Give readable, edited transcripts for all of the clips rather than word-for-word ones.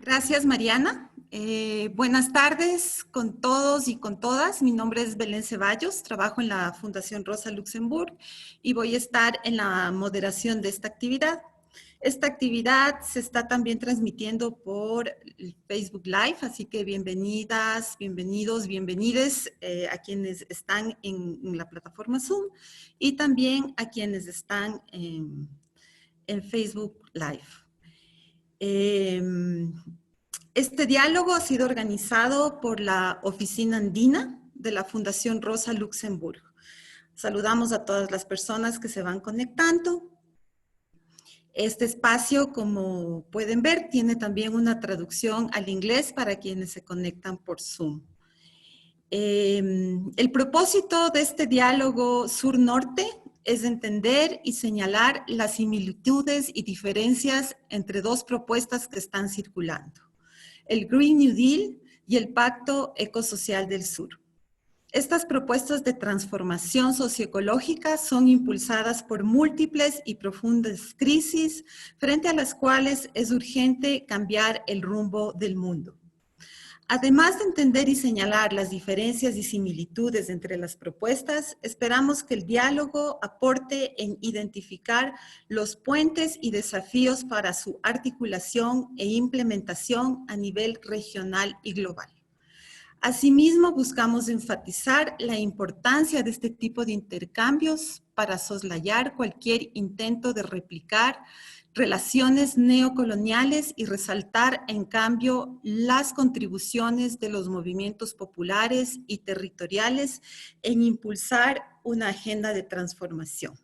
Gracias, Mariana. Buenas tardes con todos y con todas. Mi nombre es Belén Ceballos, trabajo en la Fundación Rosa Luxemburg y voy a estar en la moderación de esta actividad. Esta actividad se está también transmitiendo por el Facebook Live, así que bienvenidas, bienvenidos, bienvenides a quienes están en la plataforma Zoom y también a quienes están en Facebook Live. Este diálogo ha sido organizado por la Oficina Andina de la Fundación Rosa Luxemburg. Saludamos a todas las personas que se van conectando. Este espacio, como pueden ver, tiene también una traducción al inglés para quienes se conectan por Zoom. El propósito de este diálogo sur-norte es entender y señalar las similitudes y diferencias entre dos propuestas que están circulando: el Green New Deal y el Pacto Ecosocial del Sur. Estas propuestas de transformación socioecológica son impulsadas por múltiples y profundas crisis frente a las cuales es urgente cambiar el rumbo del mundo. Además de entender y señalar las diferencias y similitudes entre las propuestas, esperamos que el diálogo aporte en identificar los puentes y desafíos para su articulación e implementación a nivel regional y global. Asimismo, buscamos enfatizar la importancia de este tipo de intercambios para soslayar cualquier intento de replicar relaciones neocoloniales y resaltar, en cambio, las contribuciones de los movimientos populares y territoriales en impulsar una agenda de transformación.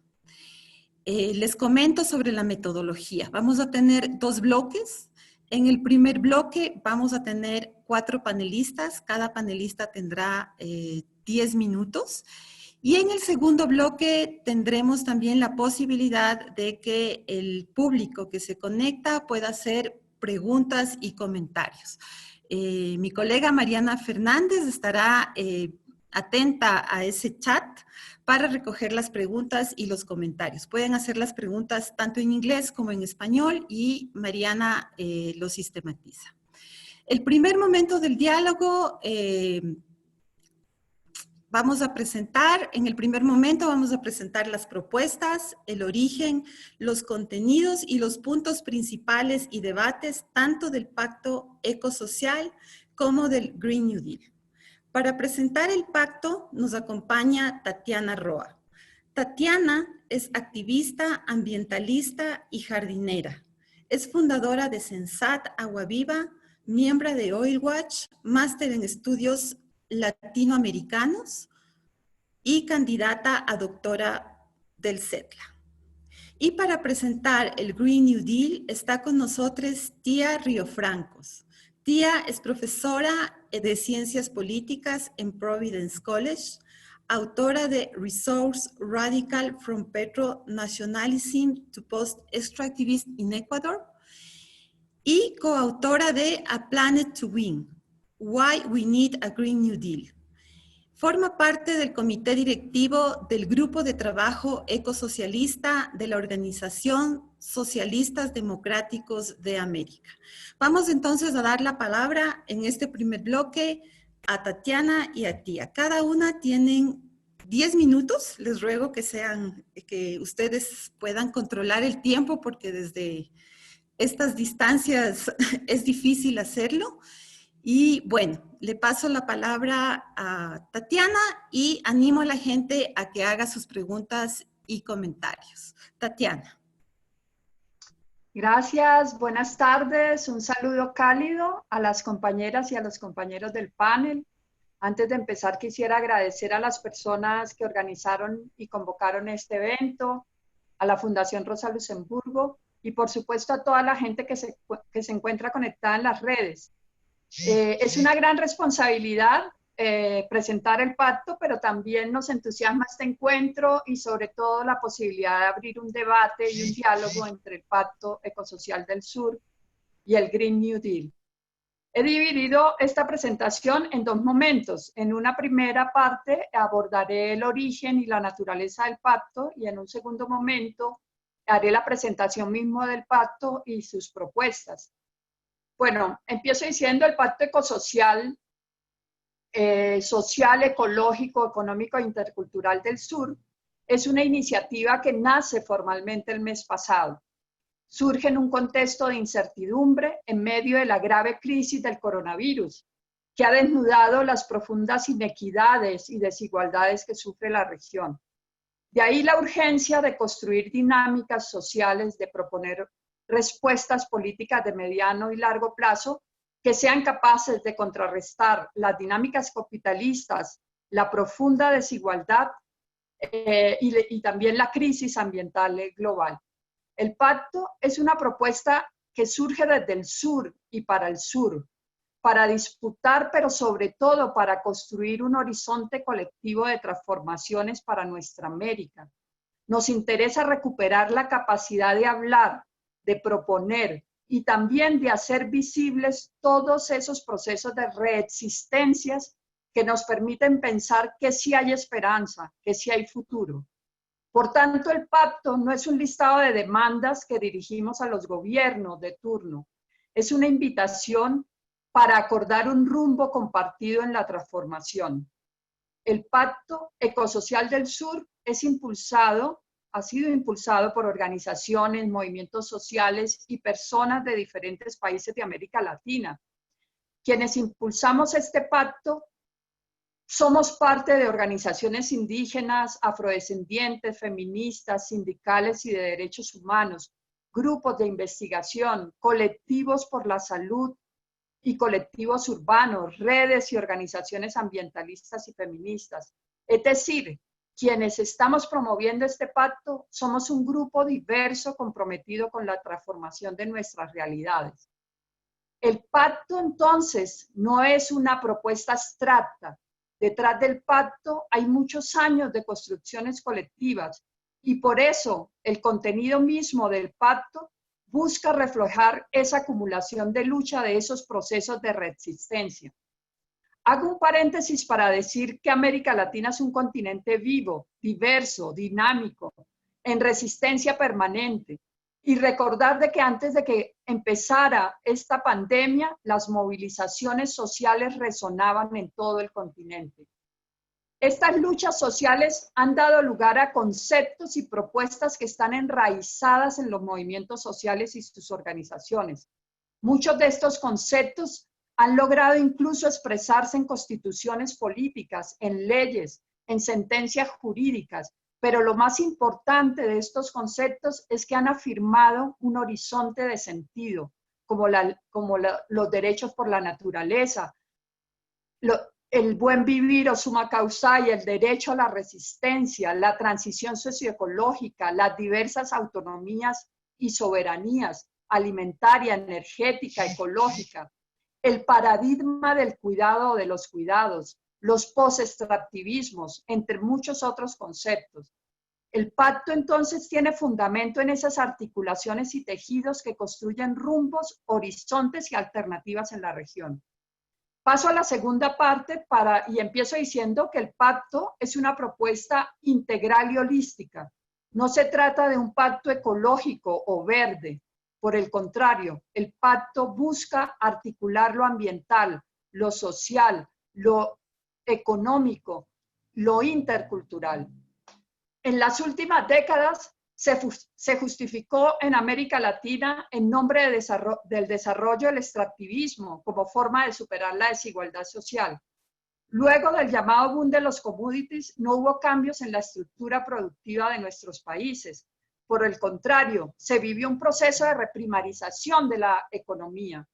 Les comento sobre la metodología. Vamos a tener dos bloques. En el primer bloque vamos a tener 4 panelistas. Cada panelista tendrá 10 minutos. Y en el segundo bloque tendremos también la posibilidad de que el público que se conecta pueda hacer preguntas y comentarios. Mi colega Mariana Fernández estará atenta a ese chat para recoger las preguntas y los comentarios. Pueden hacer las preguntas tanto en inglés como en español y Mariana lo sistematiza. El primer momento del diálogo en el primer momento vamos a presentar las propuestas, el origen, los contenidos y los puntos principales y debates tanto del Pacto Ecosocial como del Green New Deal. Para presentar el pacto nos acompaña Tatiana Roa. Tatiana es activista, ambientalista y jardinera. Es fundadora de Sensat Agua Viva, miembro de Oil Watch, máster en estudios latinoamericanos y candidata a doctora del CETLA. Y para presentar el Green New Deal está con nosotros Tía Riofrancos. Tía es profesora de Ciencias Políticas en Providence College, autora de Resource Radical from Petro-Nationalism to Post-Extractivism in Ecuador y coautora de A Planet to Win, Why We Need a Green New Deal. Forma parte del comité directivo del Grupo de Trabajo Ecosocialista de la Organización Socialistas Democráticos de América. Vamos entonces a dar la palabra en este primer bloque a Tatiana y a Tía. Cada una tienen 10 minutos. Les ruego que ustedes puedan controlar el tiempo porque desde estas distancias es difícil hacerlo. Y bueno, le paso la palabra a Tatiana y animo a la gente a que haga sus preguntas y comentarios. Tatiana. Gracias, buenas tardes. Un saludo cálido a las compañeras y a los compañeros del panel. Antes de empezar, quisiera agradecer a las personas que organizaron y convocaron este evento, a la Fundación Rosa Luxemburgo y por supuesto a toda la gente que se encuentra conectada en las redes. Es una gran responsabilidad presentar el pacto, pero también nos entusiasma este encuentro y sobre todo la posibilidad de abrir un debate y un diálogo entre el Pacto Ecosocial del Sur y el Green New Deal. He dividido esta presentación en 2 momentos. En una primera parte abordaré el origen y la naturaleza del pacto y en un segundo momento haré la presentación mismo del pacto y sus propuestas. Bueno, empiezo diciendo el Pacto Ecosocial, Social, Ecológico, Económico e Intercultural del Sur es una iniciativa que nace formalmente el mes pasado. Surge en un contexto de incertidumbre en medio de la grave crisis del coronavirus, que ha desnudado las profundas inequidades y desigualdades que sufre la región. De ahí la urgencia de construir dinámicas sociales, de proponer respuestas políticas de mediano y largo plazo que sean capaces de contrarrestar las dinámicas capitalistas, la profunda desigualdad y también la crisis ambiental global. El pacto es una propuesta que surge desde el sur y para el sur, para disputar, pero sobre todo para construir un horizonte colectivo de transformaciones para nuestra América. Nos interesa recuperar la capacidad de hablar, de proponer y también de hacer visibles todos esos procesos de reexistencias que nos permiten pensar que sí hay esperanza, que sí hay futuro. Por tanto, el pacto no es un listado de demandas que dirigimos a los gobiernos de turno, es una invitación para acordar un rumbo compartido en la transformación. El Pacto Ecosocial del Sur ha sido impulsado por organizaciones, movimientos sociales y personas de diferentes países de América Latina. Quienes impulsamos este pacto somos parte de organizaciones indígenas, afrodescendientes, feministas, sindicales y de derechos humanos, grupos de investigación, colectivos por la salud y colectivos urbanos, redes y organizaciones ambientalistas y feministas. Es decir, quienes estamos promoviendo este pacto somos un grupo diverso comprometido con la transformación de nuestras realidades. El pacto, entonces, no es una propuesta abstracta. Detrás del pacto hay muchos años de construcciones colectivas y por eso el contenido mismo del pacto busca reflejar esa acumulación de lucha de esos procesos de resistencia. Hago un paréntesis para decir que América Latina es un continente vivo, diverso, dinámico, en resistencia permanente. Y recordar de que antes de que empezara esta pandemia, las movilizaciones sociales resonaban en todo el continente. Estas luchas sociales han dado lugar a conceptos y propuestas que están enraizadas en los movimientos sociales y sus organizaciones. Muchos de estos conceptos han logrado incluso expresarse en constituciones políticas, en leyes, en sentencias jurídicas, pero lo más importante de estos conceptos es que han afirmado un horizonte de sentido, como los derechos por la naturaleza, el buen vivir o summa causa y el derecho a la resistencia, la transición socioecológica, las diversas autonomías y soberanías alimentaria, energética, ecológica, el paradigma del cuidado o de los cuidados, los post-extractivismos, entre muchos otros conceptos. El pacto entonces tiene fundamento en esas articulaciones y tejidos que construyen rumbos, horizontes y alternativas en la región. Paso a la segunda parte y empiezo diciendo que el pacto es una propuesta integral y holística. No se trata de un pacto ecológico o verde. Por el contrario, el pacto busca articular lo ambiental, lo social, lo económico, lo intercultural. En las últimas décadas se justificó en América Latina en nombre del desarrollo del extractivismo como forma de superar la desigualdad social. Luego del llamado boom de los commodities, no hubo cambios en la estructura productiva de nuestros países. Por el contrario, se vivió un proceso de reprimarización de la economía.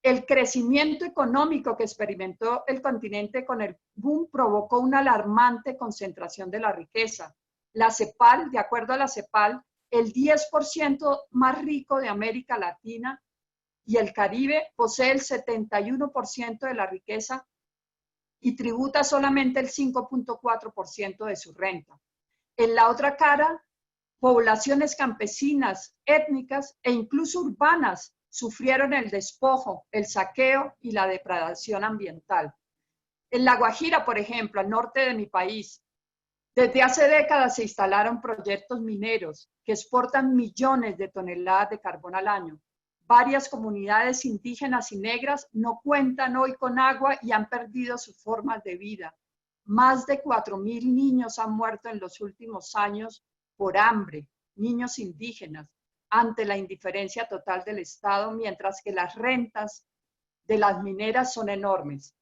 El crecimiento económico que experimentó el continente con el boom provocó una alarmante concentración de la riqueza. La CEPAL, de acuerdo a la CEPAL, el 10% más rico de América Latina y el Caribe posee el 71% de la riqueza y tributa solamente el 5.4% de su renta. En la otra cara, poblaciones campesinas, étnicas e incluso urbanas sufrieron el despojo, el saqueo y la depredación ambiental. En La Guajira, por ejemplo, al norte de mi país, desde hace décadas se instalaron proyectos mineros que exportan millones de toneladas de carbón al año. Varias comunidades indígenas y negras no cuentan hoy con agua y han perdido sus formas de vida. Más de 4.000 niños han muerto en los últimos años por hambre, niños indígenas, ante la indiferencia total del Estado, mientras que las rentas de las mineras son enormes.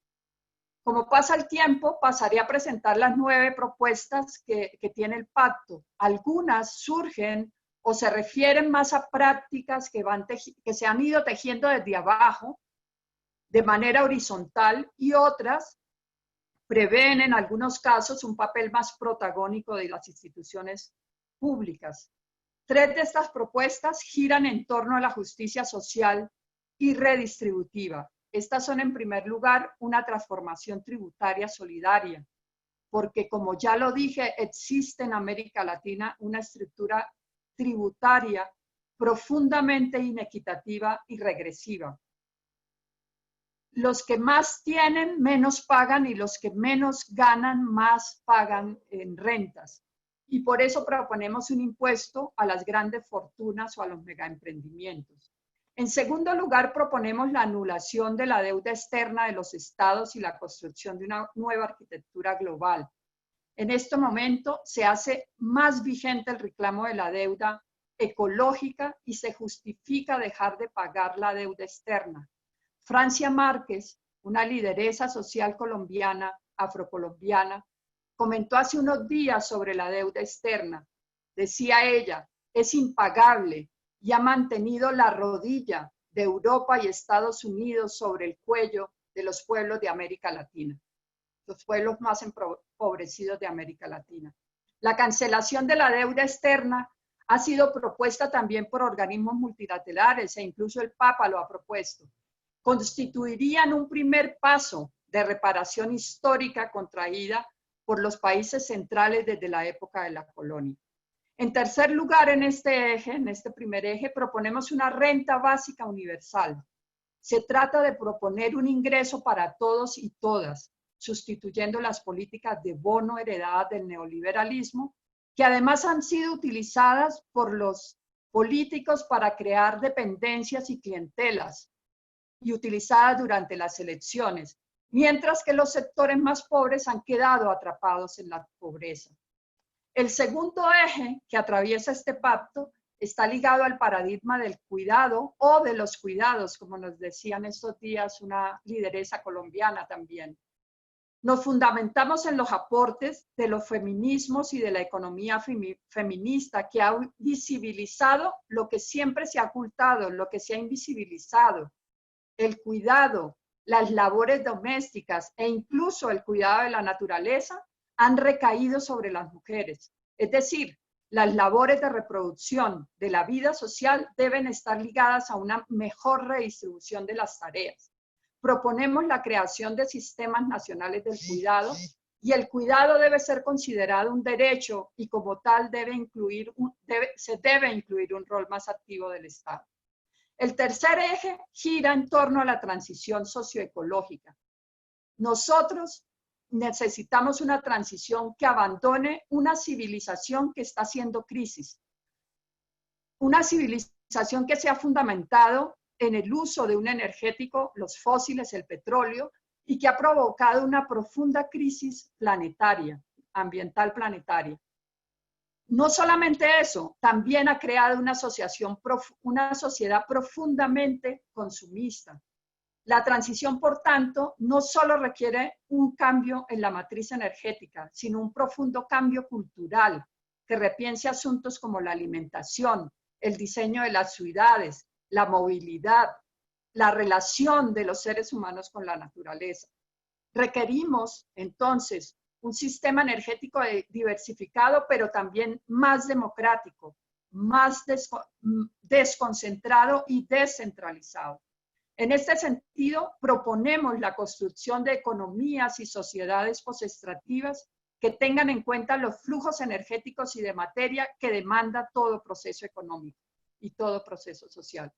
Como pasa el tiempo, pasaré a presentar las 9 propuestas que tiene el pacto. Algunas surgen o se refieren más a prácticas que se han ido tejiendo desde abajo, de manera horizontal, y otras prevén en algunos casos un papel más protagónico de las instituciones públicas. 3 de estas propuestas giran en torno a la justicia social y redistributiva. Estas son, en primer lugar, una transformación tributaria solidaria, porque, como ya lo dije, existe en América Latina una estructura tributaria profundamente inequitativa y regresiva. Los que más tienen, menos pagan, y los que menos ganan, más pagan en rentas. Y por eso proponemos un impuesto a las grandes fortunas o a los megaemprendimientos. En segundo lugar, proponemos la anulación de la deuda externa de los estados y la construcción de una nueva arquitectura global. En este momento se hace más vigente el reclamo de la deuda ecológica y se justifica dejar de pagar la deuda externa. Francia Márquez, una lideresa social colombiana, afrocolombiana, comentó hace unos días sobre la deuda externa. Decía ella, es impagable y ha mantenido la rodilla de Europa y Estados Unidos sobre el cuello de los pueblos de América Latina, los pueblos más empobrecidos de América Latina. La cancelación de la deuda externa ha sido propuesta también por organismos multilaterales e incluso el Papa lo ha propuesto. Constituirían un primer paso de reparación histórica contraída por los países centrales desde la época de la colonia. En tercer lugar, en este primer eje, proponemos una renta básica universal. Se trata de proponer un ingreso para todos y todas, sustituyendo las políticas de bono heredadas del neoliberalismo, que además han sido utilizadas por los políticos para crear dependencias y clientelas, y utilizadas durante las elecciones, mientras que los sectores más pobres han quedado atrapados en la pobreza. El segundo eje que atraviesa este pacto está ligado al paradigma del cuidado o de los cuidados, como nos decían estos días una lideresa colombiana también. Nos fundamentamos en los aportes de los feminismos y de la economía feminista, que ha visibilizado lo que siempre se ha ocultado, lo que se ha invisibilizado: el cuidado, las labores domésticas e incluso el cuidado de la naturaleza han recaído sobre las mujeres. Es decir, las labores de reproducción de la vida social deben estar ligadas a una mejor redistribución de las tareas. Proponemos la creación de sistemas nacionales del cuidado, y el cuidado debe ser considerado un derecho y como tal se debe incluir un rol más activo del Estado. El tercer eje gira en torno a la transición socioecológica. Nosotros necesitamos una transición que abandone una civilización que está haciendo crisis. Una civilización que se ha fundamentado en el uso de un energético, los fósiles, el petróleo, y que ha provocado una profunda crisis planetaria, ambiental planetaria. No solamente eso, también ha creado una sociedad profundamente consumista. La transición, por tanto, no solo requiere un cambio en la matriz energética, sino un profundo cambio cultural que repiense asuntos como la alimentación, el diseño de las ciudades, la movilidad, la relación de los seres humanos con la naturaleza. Requerimos, entonces, un sistema energético diversificado, pero también más democrático, más desconcentrado y descentralizado. En este sentido, proponemos la construcción de economías y sociedades postextractivas que tengan en cuenta los flujos energéticos y de materia que demanda todo proceso económico y todo proceso social.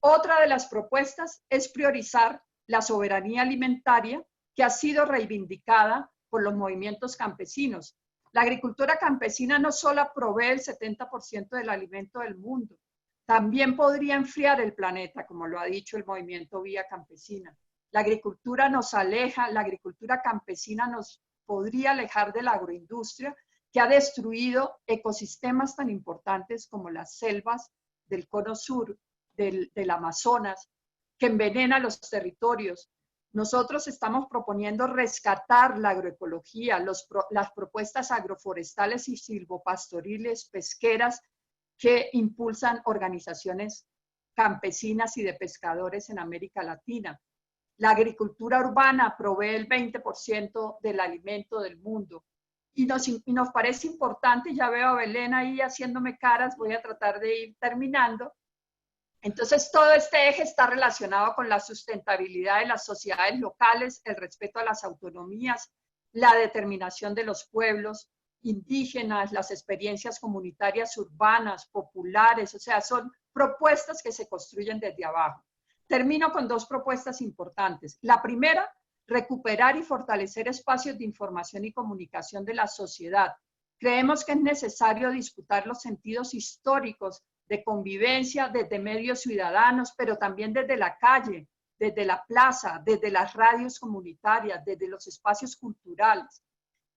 Otra de las propuestas es priorizar la soberanía alimentaria, que ha sido reivindicada por los movimientos campesinos. La agricultura campesina no solo provee el 70% del alimento del mundo, también podría enfriar el planeta, como lo ha dicho el movimiento Vía Campesina. La agricultura nos aleja, la agricultura campesina nos podría alejar de la agroindustria que ha destruido ecosistemas tan importantes como las selvas del cono sur, del Amazonas, que envenena los territorios. Nosotros estamos proponiendo rescatar la agroecología, las propuestas agroforestales y silvopastoriles, pesqueras, que impulsan organizaciones campesinas y de pescadores en América Latina. La agricultura urbana provee el 20% del alimento del mundo. Y nos parece importante, ya veo a Belén ahí haciéndome caras, voy a tratar de ir terminando. Entonces, todo este eje está relacionado con la sustentabilidad de las sociedades locales, el respeto a las autonomías, la determinación de los pueblos indígenas, las experiencias comunitarias urbanas, populares, o sea, son propuestas que se construyen desde abajo. Termino con dos propuestas importantes. La primera, recuperar y fortalecer espacios de información y comunicación de la sociedad. Creemos que es necesario disputar los sentidos históricos de convivencia desde medios ciudadanos, pero también desde la calle, desde la plaza, desde las radios comunitarias, desde los espacios culturales.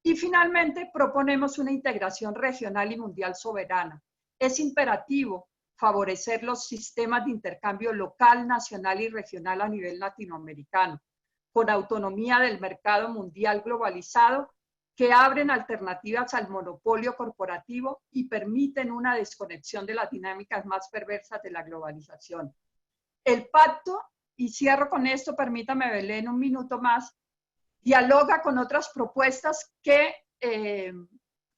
Y finalmente proponemos una integración regional y mundial soberana. Es imperativo favorecer los sistemas de intercambio local, nacional y regional a nivel latinoamericano, con autonomía del mercado mundial globalizado, que abren alternativas al monopolio corporativo y permiten una desconexión de las dinámicas más perversas de la globalización. El pacto, y cierro con esto, permítame, Belén, un minuto más, dialoga con otras propuestas que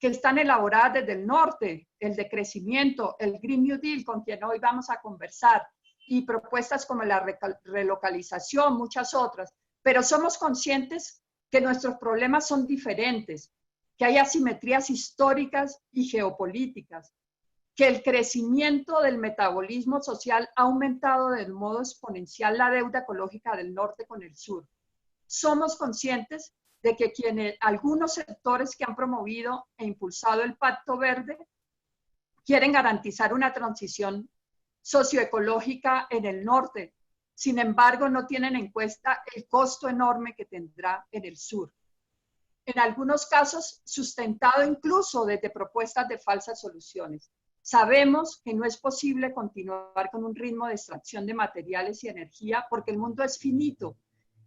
están elaboradas desde el norte, el de crecimiento, el Green New Deal, con quien hoy vamos a conversar, y propuestas como la relocalización, muchas otras, pero somos conscientes que nuestros problemas son diferentes, que hay asimetrías históricas y geopolíticas, que el crecimiento del metabolismo social ha aumentado de modo exponencial la deuda ecológica del norte con el sur. Somos conscientes de que algunos sectores que han promovido e impulsado el Pacto Verde quieren garantizar una transición socioecológica en el norte. Sin embargo, no tienen en cuenta el costo enorme que tendrá en el sur. En algunos casos, sustentado incluso desde propuestas de falsas soluciones. Sabemos que no es posible continuar con un ritmo de extracción de materiales y energía porque el mundo es finito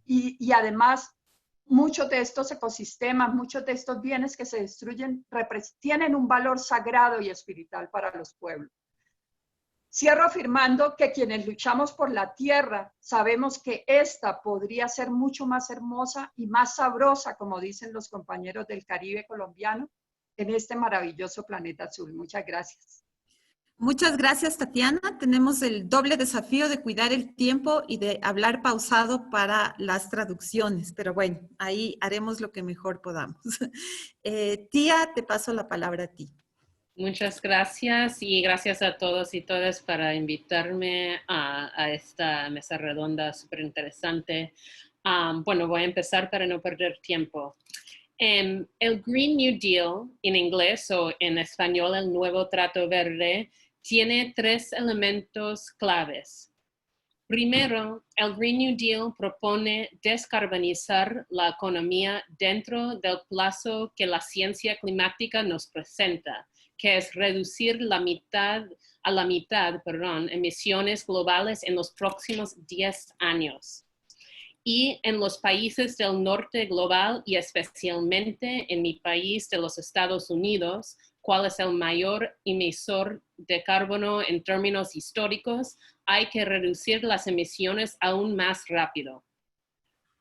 y además muchos de estos ecosistemas, muchos de estos bienes que se destruyen tienen un valor sagrado y espiritual para los pueblos. Cierro afirmando que quienes luchamos por la tierra sabemos que esta podría ser mucho más hermosa y más sabrosa, como dicen los compañeros del Caribe colombiano, en este maravilloso planeta azul. Muchas gracias. Muchas gracias, Tatiana. Tenemos el doble desafío de cuidar el tiempo y de hablar pausado para las traducciones, pero bueno, ahí haremos lo que mejor podamos. Tía, te paso la palabra a ti. Muchas gracias y gracias a todos y todas para invitarme a esta mesa redonda súper interesante. Bueno, voy a empezar para no perder tiempo. El Green New Deal en inglés o en español el Nuevo Trato Verde tiene tres elementos claves. Primero, el Green New Deal propone descarbonizar la economía dentro del plazo que la ciencia climática nos presenta, que es reducir a la mitad, emisiones globales en los próximos 10 años. Y en los países del norte global y especialmente en mi país de los Estados Unidos, cuál es el mayor emisor de carbono en términos históricos, hay que reducir las emisiones aún más rápido.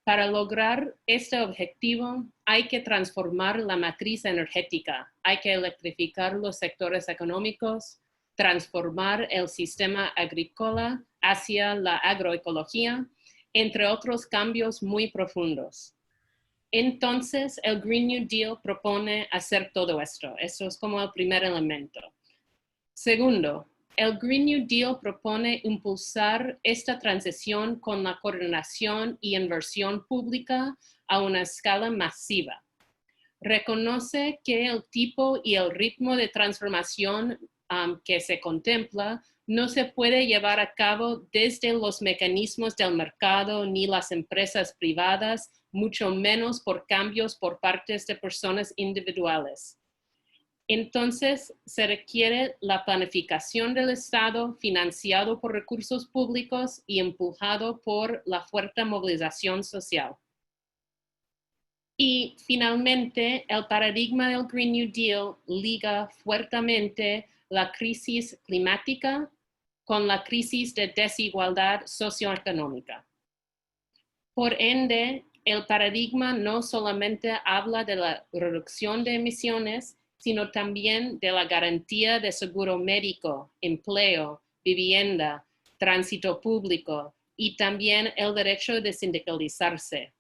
Para lograr este objetivo, hay que transformar la matriz energética, hay que electrificar los sectores económicos, transformar el sistema agrícola hacia la agroecología, entre otros cambios muy profundos. Entonces, el Green New Deal propone hacer todo esto. Eso es como el primer elemento. Segundo, el Green New Deal propone impulsar esta transición con la coordinación y inversión pública a una escala masiva. Reconoce que el tipo y el ritmo de transformación que se contempla no se puede llevar a cabo desde los mecanismos del mercado ni las empresas privadas, mucho menos por cambios por parte de personas individuales. Entonces, se requiere la planificación del Estado financiado por recursos públicos y empujado por la fuerte movilización social. Y finalmente, el paradigma del Green New Deal liga fuertemente la crisis climática con la crisis de desigualdad socioeconómica. Por ende, el paradigma no solamente habla de la reducción de emisiones, sino también de la garantía de seguro médico, empleo, vivienda, tránsito público y también el derecho de sindicalizarse.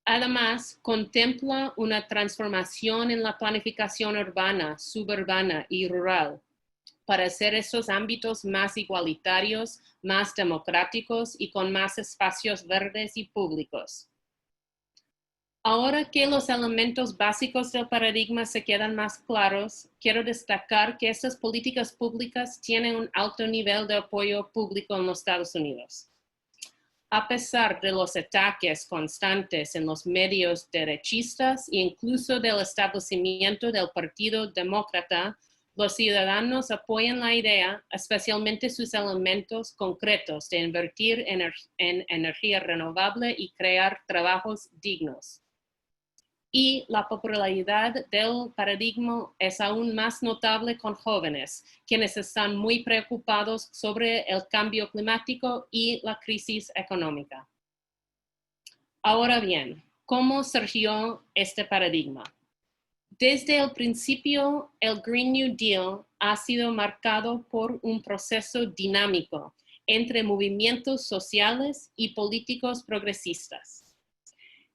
Además, contempla una transformación en la planificación urbana, suburbana y rural para hacer esos ámbitos más igualitarios, más democráticos y con más espacios verdes y públicos. Ahora que los elementos básicos del paradigma se quedan más claros, quiero destacar que estas políticas públicas tienen un alto nivel de apoyo público en los Estados Unidos. A pesar de los ataques constantes en los medios derechistas e incluso del establecimiento del Partido Demócrata, los ciudadanos apoyan la idea, especialmente sus elementos concretos de invertir en energía renovable y crear trabajos dignos. Y la popularidad del paradigma es aún más notable con jóvenes, quienes están muy preocupados sobre el cambio climático y la crisis económica. Ahora bien, ¿cómo surgió este paradigma? Desde el principio, el Green New Deal ha sido marcado por un proceso dinámico entre movimientos sociales y políticos progresistas.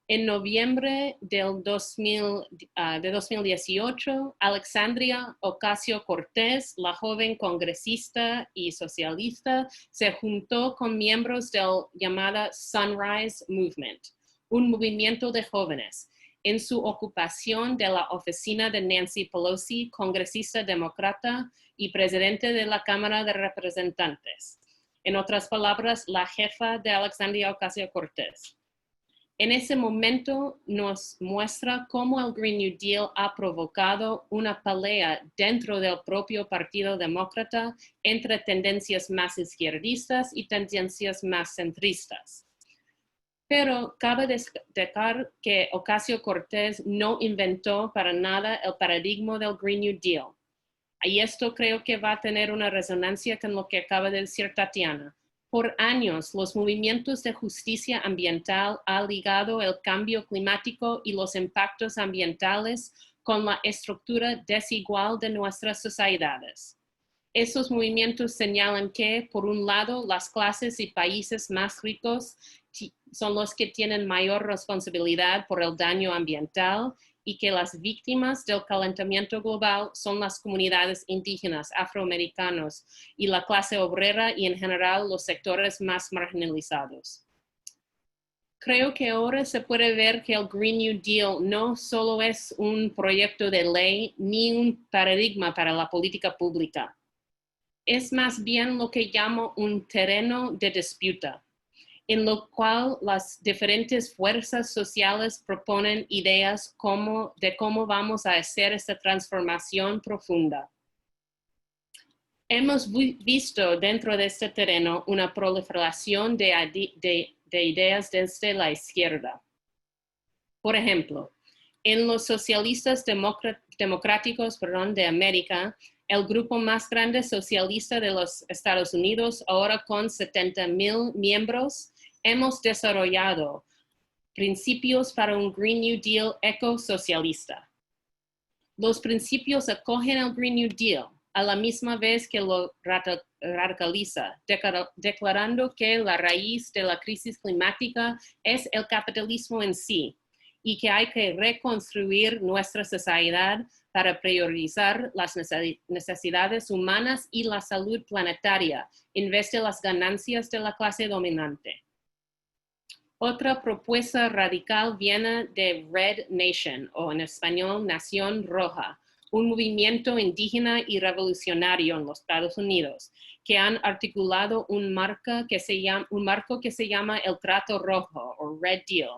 En noviembre de 2018, Alexandria Ocasio-Cortez, la joven congresista y socialista, se juntó con miembros del llamado Sunrise Movement, un movimiento de jóvenes, en su ocupación de la oficina de Nancy Pelosi, congresista demócrata y presidente de la Cámara de Representantes. En otras palabras, la jefa de Alexandria Ocasio-Cortez. En ese momento nos muestra cómo el Green New Deal ha provocado una pelea dentro del propio Partido Demócrata entre tendencias más izquierdistas y tendencias más centristas. Pero cabe destacar que Ocasio-Cortez no inventó para nada el paradigma del Green New Deal. Y esto creo que va a tener una resonancia con lo que acaba de decir Tatiana. Por años, los movimientos de justicia ambiental han ligado el cambio climático y los impactos ambientales con la estructura desigual de nuestras sociedades. Esos movimientos señalan que, por un lado, las clases y países más ricos son los que tienen mayor responsabilidad por el daño ambiental y que las víctimas del calentamiento global son las comunidades indígenas, afroamericanos y la clase obrera y en general los sectores más marginalizados. Creo que ahora se puede ver que el Green New Deal no solo es un proyecto de ley ni un paradigma para la política pública. Es más bien lo que llamo un terreno de disputa, en lo cual las diferentes fuerzas sociales proponen ideas de cómo vamos a hacer esta transformación profunda. Hemos visto dentro de este terreno una proliferación de ideas desde la izquierda. Por ejemplo, en los socialistas democráticos de América, el grupo más grande socialista de los Estados Unidos, ahora con 70,000 miembros, hemos desarrollado principios para un Green New Deal ecosocialista. Los principios acogen el Green New Deal a la misma vez que lo radicaliza, declarando que la raíz de la crisis climática es el capitalismo en sí y que hay que reconstruir nuestra sociedad para priorizar las necesidades humanas y la salud planetaria en vez de las ganancias de la clase dominante. Otra propuesta radical viene de Red Nation, o en español, Nación Roja, un movimiento indígena y revolucionario en los Estados Unidos, que han articulado un marco que se llama el Trato Rojo o Red Deal,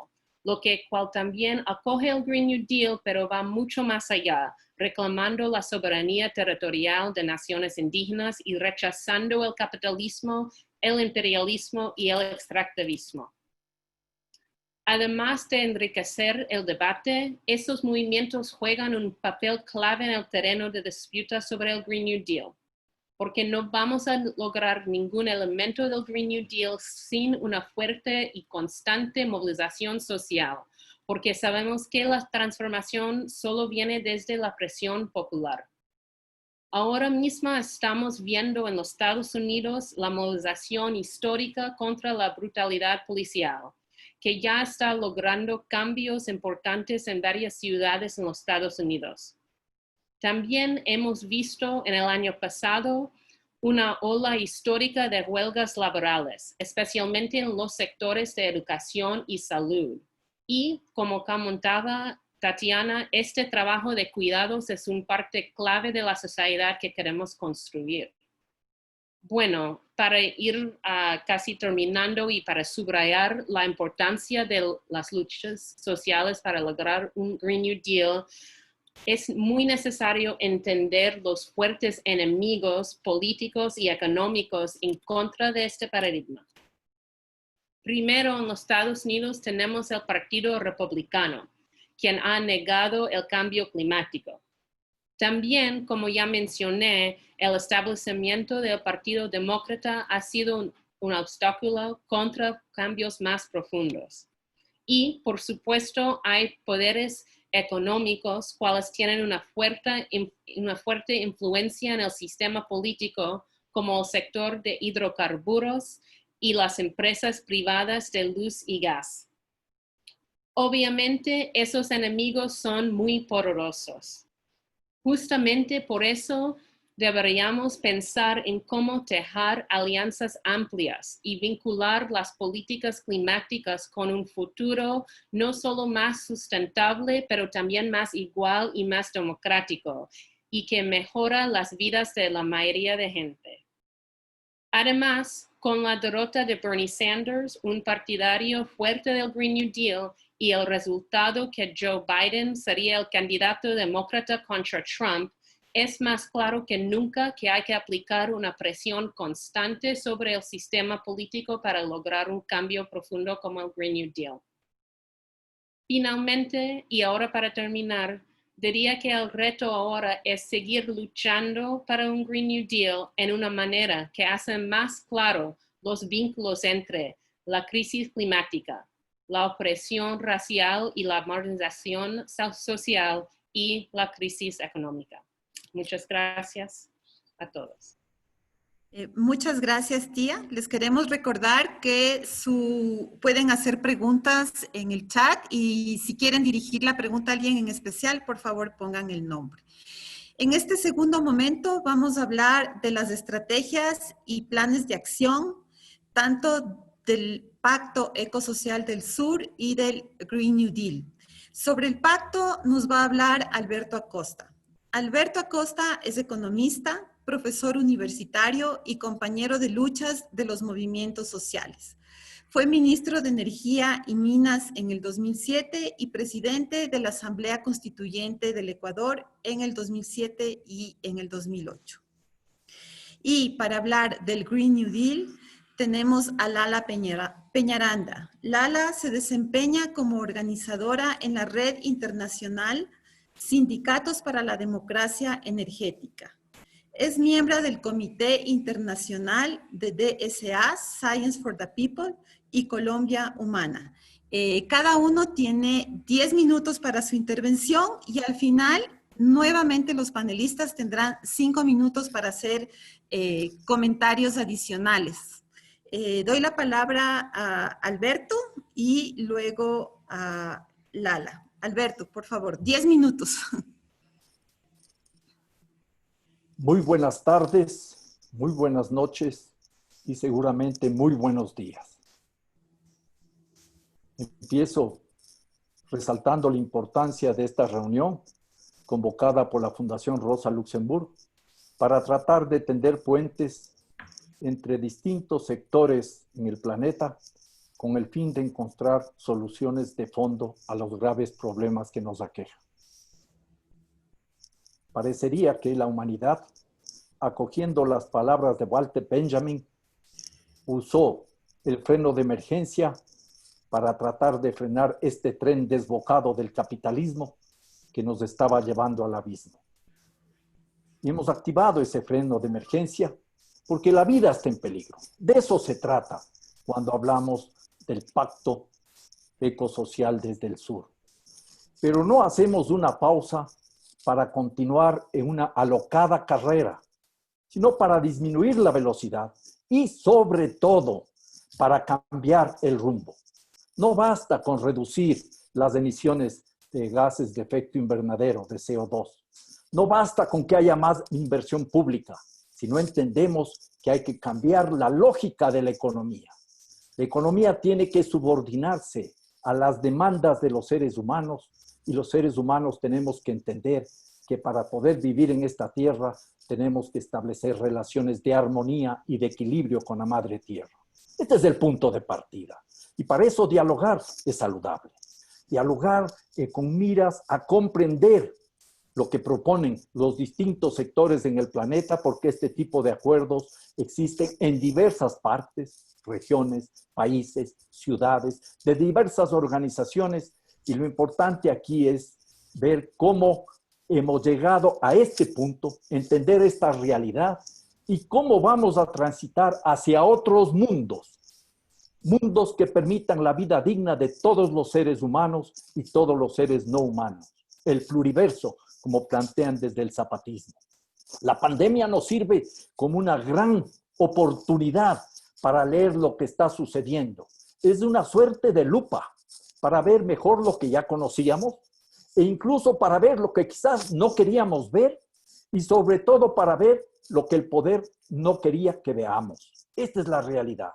lo cual también acoge el Green New Deal, pero va mucho más allá, reclamando la soberanía territorial de naciones indígenas y rechazando el capitalismo, el imperialismo y el extractivismo. Además de enriquecer el debate, estos movimientos juegan un papel clave en el terreno de disputa sobre el Green New Deal, porque no vamos a lograr ningún elemento del Green New Deal sin una fuerte y constante movilización social, porque sabemos que la transformación solo viene desde la presión popular. Ahora mismo estamos viendo en los Estados Unidos la movilización histórica contra la brutalidad policial, que ya está logrando cambios importantes en varias ciudades en los Estados Unidos. También hemos visto en el año pasado una ola histórica de huelgas laborales, especialmente en los sectores de educación y salud. Y como comentaba Tatiana, este trabajo de cuidados es una parte clave de la sociedad que queremos construir. Bueno, para ir casi terminando y para subrayar la importancia de las luchas sociales para lograr un Green New Deal, es muy necesario entender los fuertes enemigos políticos y económicos en contra de este paradigma. Primero, en los Estados Unidos tenemos el Partido Republicano, quien ha negado el cambio climático. También, como ya mencioné, el establecimiento del Partido Demócrata ha sido un obstáculo contra cambios más profundos. Y, por supuesto, hay poderes económicos cuales tienen una fuerte influencia en el sistema político, como el sector de hidrocarburos y las empresas privadas de luz y gas. Obviamente, esos enemigos son muy poderosos. Justamente por eso deberíamos pensar en cómo tejer alianzas amplias y vincular las políticas climáticas con un futuro no solo más sustentable, pero también más igual y más democrático, y que mejora las vidas de la mayoría de gente. Además, con la derrota de Bernie Sanders, un partidario fuerte del Green New Deal, y el resultado que Joe Biden sería el candidato demócrata contra Trump, es más claro que nunca que hay que aplicar una presión constante sobre el sistema político para lograr un cambio profundo como el Green New Deal. Finalmente, y ahora para terminar, diría que el reto ahora es seguir luchando para un Green New Deal en una manera que hace más claro los vínculos entre la crisis climática, la opresión racial y la marginación social y la crisis económica. Muchas gracias a todos. Muchas gracias, tía. Les queremos recordar que pueden hacer preguntas en el chat y si quieren dirigir la pregunta a alguien en especial, por favor pongan el nombre. En este segundo momento vamos a hablar de las estrategias y planes de acción, tanto del Pacto Ecosocial del Sur y del Green New Deal. Sobre el pacto nos va a hablar Alberto Acosta. Alberto Acosta es economista, profesor universitario y compañero de luchas de los movimientos sociales. Fue ministro de Energía y Minas en el 2007 y presidente de la Asamblea Constituyente del Ecuador en el 2007 y en el 2008. Y para hablar del Green New Deal, tenemos a Lala Peñaranda. Lala se desempeña como organizadora en la Red Internacional Sindicatos para la Democracia Energética. Es miembro del Comité Internacional de DSA, Science for the People, y Colombia Humana. Cada uno tiene 10 minutos para su intervención y al final, nuevamente los panelistas tendrán 5 minutos para hacer comentarios adicionales. Doy la palabra a Alberto y luego a Lala. Alberto, por favor, 10 minutos. Muy buenas tardes, muy buenas noches y seguramente muy buenos días. Empiezo resaltando la importancia de esta reunión convocada por la Fundación Rosa Luxemburg, para tratar de tender puentes entre distintos sectores en el planeta con el fin de encontrar soluciones de fondo a los graves problemas que nos aquejan. Parecería que la humanidad, acogiendo las palabras de Walter Benjamin, usó el freno de emergencia para tratar de frenar este tren desbocado del capitalismo que nos estaba llevando al abismo. Y hemos activado ese freno de emergencia porque la vida está en peligro. De eso se trata cuando hablamos del pacto ecosocial desde el sur. Pero no hacemos una pausa para continuar en una alocada carrera, sino para disminuir la velocidad y sobre todo para cambiar el rumbo. No basta con reducir las emisiones de gases de efecto invernadero, de CO2. No basta con que haya más inversión pública, sino entendemos que hay que cambiar la lógica de la economía. La economía tiene que subordinarse a las demandas de los seres humanos y los seres humanos tenemos que entender que para poder vivir en esta tierra tenemos que establecer relaciones de armonía y de equilibrio con la madre tierra. Este es el punto de partida. Y para eso dialogar es saludable. Dialogar con miras a comprender lo que proponen los distintos sectores en el planeta, porque este tipo de acuerdos existen en diversas partes, regiones, países, ciudades, de diversas organizaciones. Y lo importante aquí es ver cómo hemos llegado a este punto, entender esta realidad y cómo vamos a transitar hacia otros mundos. Mundos que permitan la vida digna de todos los seres humanos y todos los seres no humanos. El pluriverso, como plantean desde el zapatismo. La pandemia nos sirve como una gran oportunidad para leer lo que está sucediendo. Es una suerte de lupa para ver mejor lo que ya conocíamos e incluso para ver lo que quizás no queríamos ver y sobre todo para ver lo que el poder no quería que veamos. Esta es la realidad.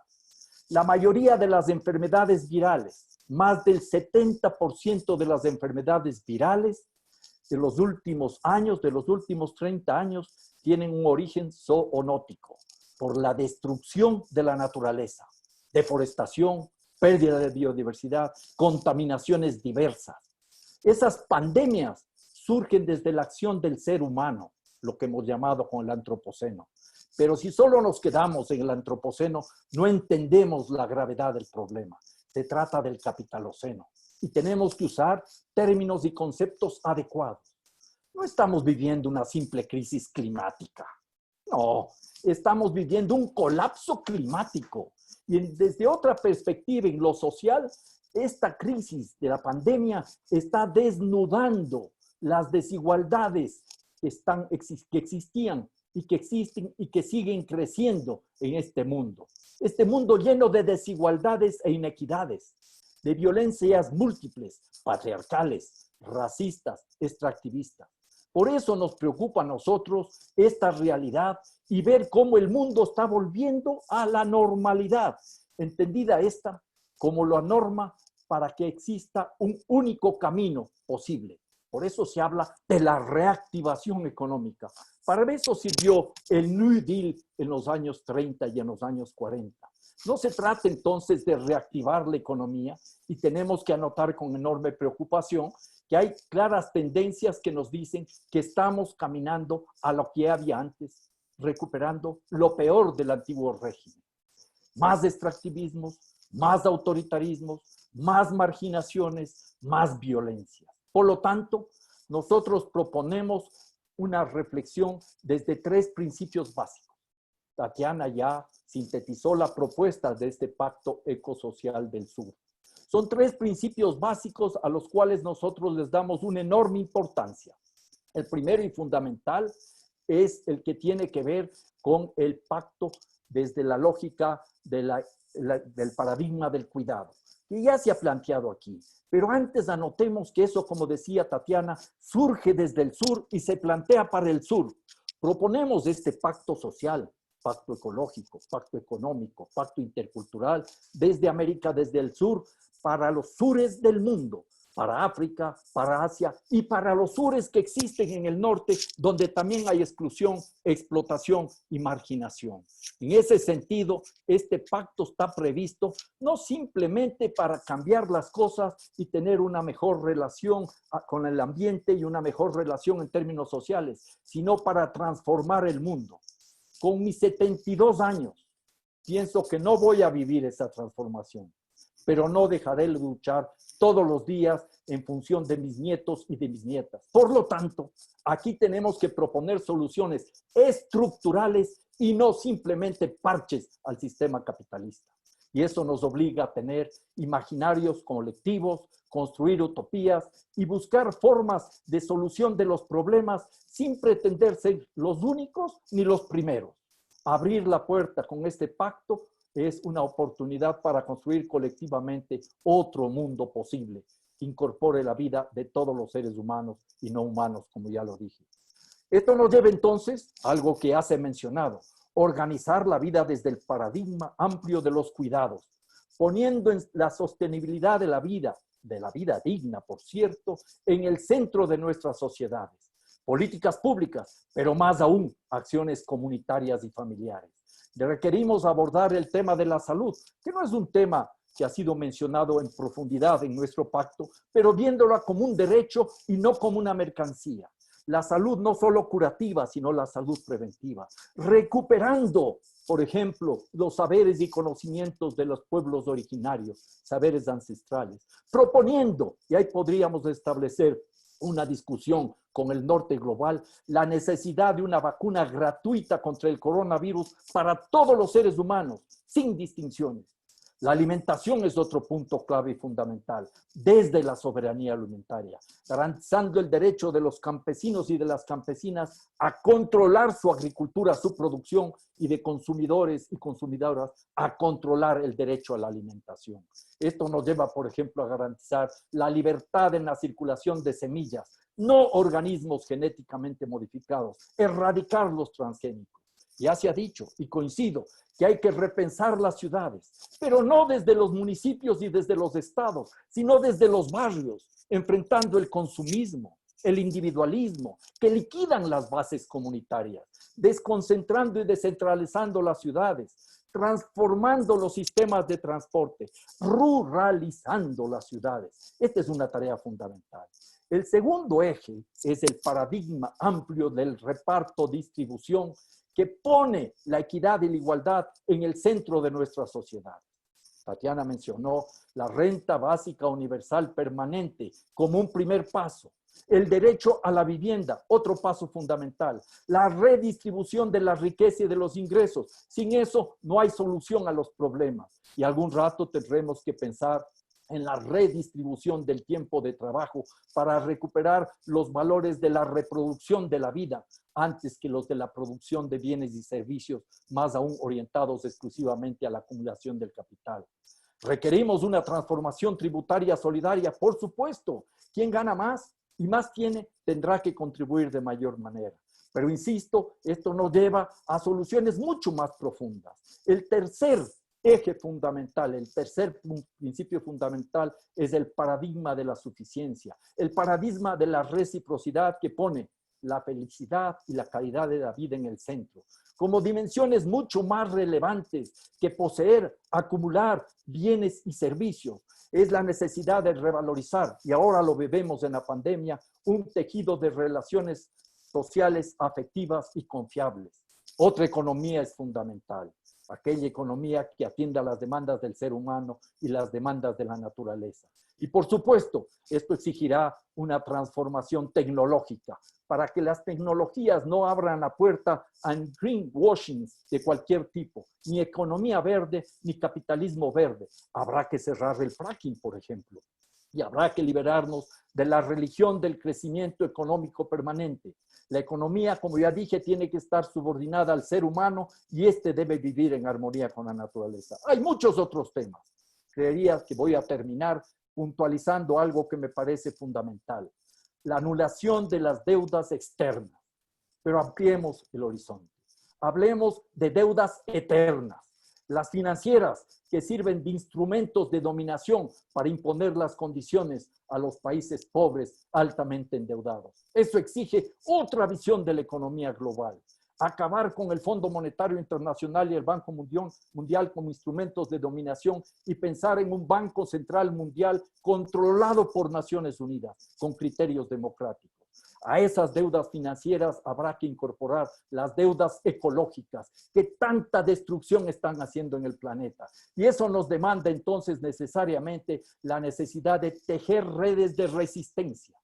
La mayoría de las enfermedades virales, más del 70% de las enfermedades virales de los últimos años, de los últimos 30 años, tienen un origen zoonótico por la destrucción de la naturaleza, deforestación, pérdida de biodiversidad, contaminaciones diversas. Esas pandemias surgen desde la acción del ser humano, lo que hemos llamado con el antropoceno. Pero si solo nos quedamos en el antropoceno, no entendemos la gravedad del problema. Se trata del capitaloceno y tenemos que usar términos y conceptos adecuados. No estamos viviendo una simple crisis climática. No, estamos viviendo un colapso climático. Y desde otra perspectiva, en lo social, esta crisis de la pandemia está desnudando las desigualdades que existían y que existen y que siguen creciendo en este mundo. Este mundo lleno de desigualdades e inequidades, de violencias múltiples, patriarcales, racistas, extractivistas. Por eso nos preocupa a nosotros esta realidad y ver cómo el mundo está volviendo a la normalidad, entendida esta como la norma para que exista un único camino posible. Por eso se habla de la reactivación económica. Para eso sirvió el New Deal en los años 30 y en los años 40. No se trata entonces de reactivar la economía y tenemos que anotar con enorme preocupación que hay claras tendencias que nos dicen que estamos caminando a lo que había antes, recuperando lo peor del antiguo régimen. Más extractivismos, más autoritarismos, más marginaciones, más violencia. Por lo tanto, nosotros proponemos una reflexión desde 3 principios básicos. Tatiana ya sintetizó la propuesta de este pacto ecosocial del sur. Son 3 principios básicos a los cuales nosotros les damos una enorme importancia. El primero y fundamental es el que tiene que ver con el pacto desde la lógica del paradigma del cuidado, que ya se ha planteado aquí. Pero antes anotemos que eso, como decía Tatiana, surge desde el sur y se plantea para el sur. Proponemos este pacto social, pacto ecológico, pacto económico, pacto intercultural, desde América, desde el sur, para los sures del mundo, para África, para Asia y para los sures que existen en el norte, donde también hay exclusión, explotación y marginación. En ese sentido, este pacto está previsto no simplemente para cambiar las cosas y tener una mejor relación con el ambiente y una mejor relación en términos sociales, sino para transformar el mundo. Con mis 72 años, pienso que no voy a vivir esa transformación, pero no dejaré de luchar todos los días en función de mis nietos y de mis nietas. Por lo tanto, aquí tenemos que proponer soluciones estructurales y no simplemente parches al sistema capitalista. Y eso nos obliga a tener imaginarios colectivos, construir utopías y buscar formas de solución de los problemas sin pretender ser los únicos ni los primeros. Abrir la puerta con este pacto es una oportunidad para construir colectivamente otro mundo posible que incorpore la vida de todos los seres humanos y no humanos, como ya lo dije. Esto nos lleva entonces a algo que ya se ha mencionado, organizar la vida desde el paradigma amplio de los cuidados, poniendo en la sostenibilidad de la vida digna, por cierto, en el centro de nuestras sociedades. Políticas públicas, pero más aún acciones comunitarias y familiares. Requerimos abordar el tema de la salud, que no es un tema que ha sido mencionado en profundidad en nuestro pacto, pero viéndolo como un derecho y no como una mercancía. La salud no solo curativa, sino la salud preventiva. Recuperando, por ejemplo, los saberes y conocimientos de los pueblos originarios, saberes ancestrales. Proponiendo, y ahí podríamos establecer una discusión con el norte global, la necesidad de una vacuna gratuita contra el coronavirus para todos los seres humanos, sin distinciones. La alimentación es otro punto clave y fundamental, desde la soberanía alimentaria, garantizando el derecho de los campesinos y de las campesinas a controlar su agricultura, su producción, y de consumidores y consumidoras a controlar el derecho a la alimentación. Esto nos lleva, por ejemplo, a garantizar la libertad en la circulación de semillas, no organismos genéticamente modificados, erradicar los transgénicos. Ya se ha dicho, y coincido, que hay que repensar las ciudades, pero no desde los municipios y desde los estados, sino desde los barrios, enfrentando el consumismo, el individualismo, que liquidan las bases comunitarias, desconcentrando y descentralizando las ciudades, transformando los sistemas de transporte, ruralizando las ciudades. Esta es una tarea fundamental. El segundo eje es el paradigma amplio del reparto-distribución que pone la equidad y la igualdad en el centro de nuestra sociedad. Tatiana mencionó la renta básica universal permanente como un primer paso. El derecho a la vivienda, otro paso fundamental. La redistribución de la riqueza y de los ingresos. Sin eso no hay solución a los problemas. Y algún rato tendremos que pensar en la redistribución del tiempo de trabajo para recuperar los valores de la reproducción de la vida antes que los de la producción de bienes y servicios, más aún orientados exclusivamente a la acumulación del capital. Requerimos una transformación tributaria solidaria, por supuesto. Quien gana más y más tiene, tendrá que contribuir de mayor manera. Pero insisto, esto nos lleva a soluciones mucho más profundas. El tercer eje fundamental, el tercer principio fundamental es el paradigma de la suficiencia, el paradigma de la reciprocidad que pone la felicidad y la calidad de la vida en el centro, como dimensiones mucho más relevantes que poseer, acumular bienes y servicios. Es la necesidad de revalorizar, y ahora lo vivimos en la pandemia, un tejido de relaciones sociales, afectivas y confiables. Otra economía es fundamental, aquella economía que atienda a las demandas del ser humano y las demandas de la naturaleza. Y por supuesto, esto exigirá una transformación tecnológica para que las tecnologías no abran la puerta a greenwashing de cualquier tipo, ni economía verde, ni capitalismo verde. Habrá que cerrar el fracking, por ejemplo, y habrá que liberarnos de la religión del crecimiento económico permanente. La economía, como ya dije, tiene que estar subordinada al ser humano y este debe vivir en armonía con la naturaleza. Hay muchos otros temas. Creería que voy a terminar puntualizando algo que me parece fundamental. La anulación de las deudas externas. Pero ampliemos el horizonte. Hablemos de deudas eternas. Las financieras que sirven de instrumentos de dominación para imponer las condiciones a los países pobres altamente endeudados. Eso exige otra visión de la economía global. Acabar con el Fondo Monetario Internacional y el Banco Mundial como instrumentos de dominación y pensar en un Banco Central Mundial controlado por Naciones Unidas con criterios democráticos. A esas deudas financieras habrá que incorporar las deudas ecológicas que tanta destrucción están haciendo en el planeta. Y eso nos demanda entonces necesariamente la necesidad de tejer redes de resistencia.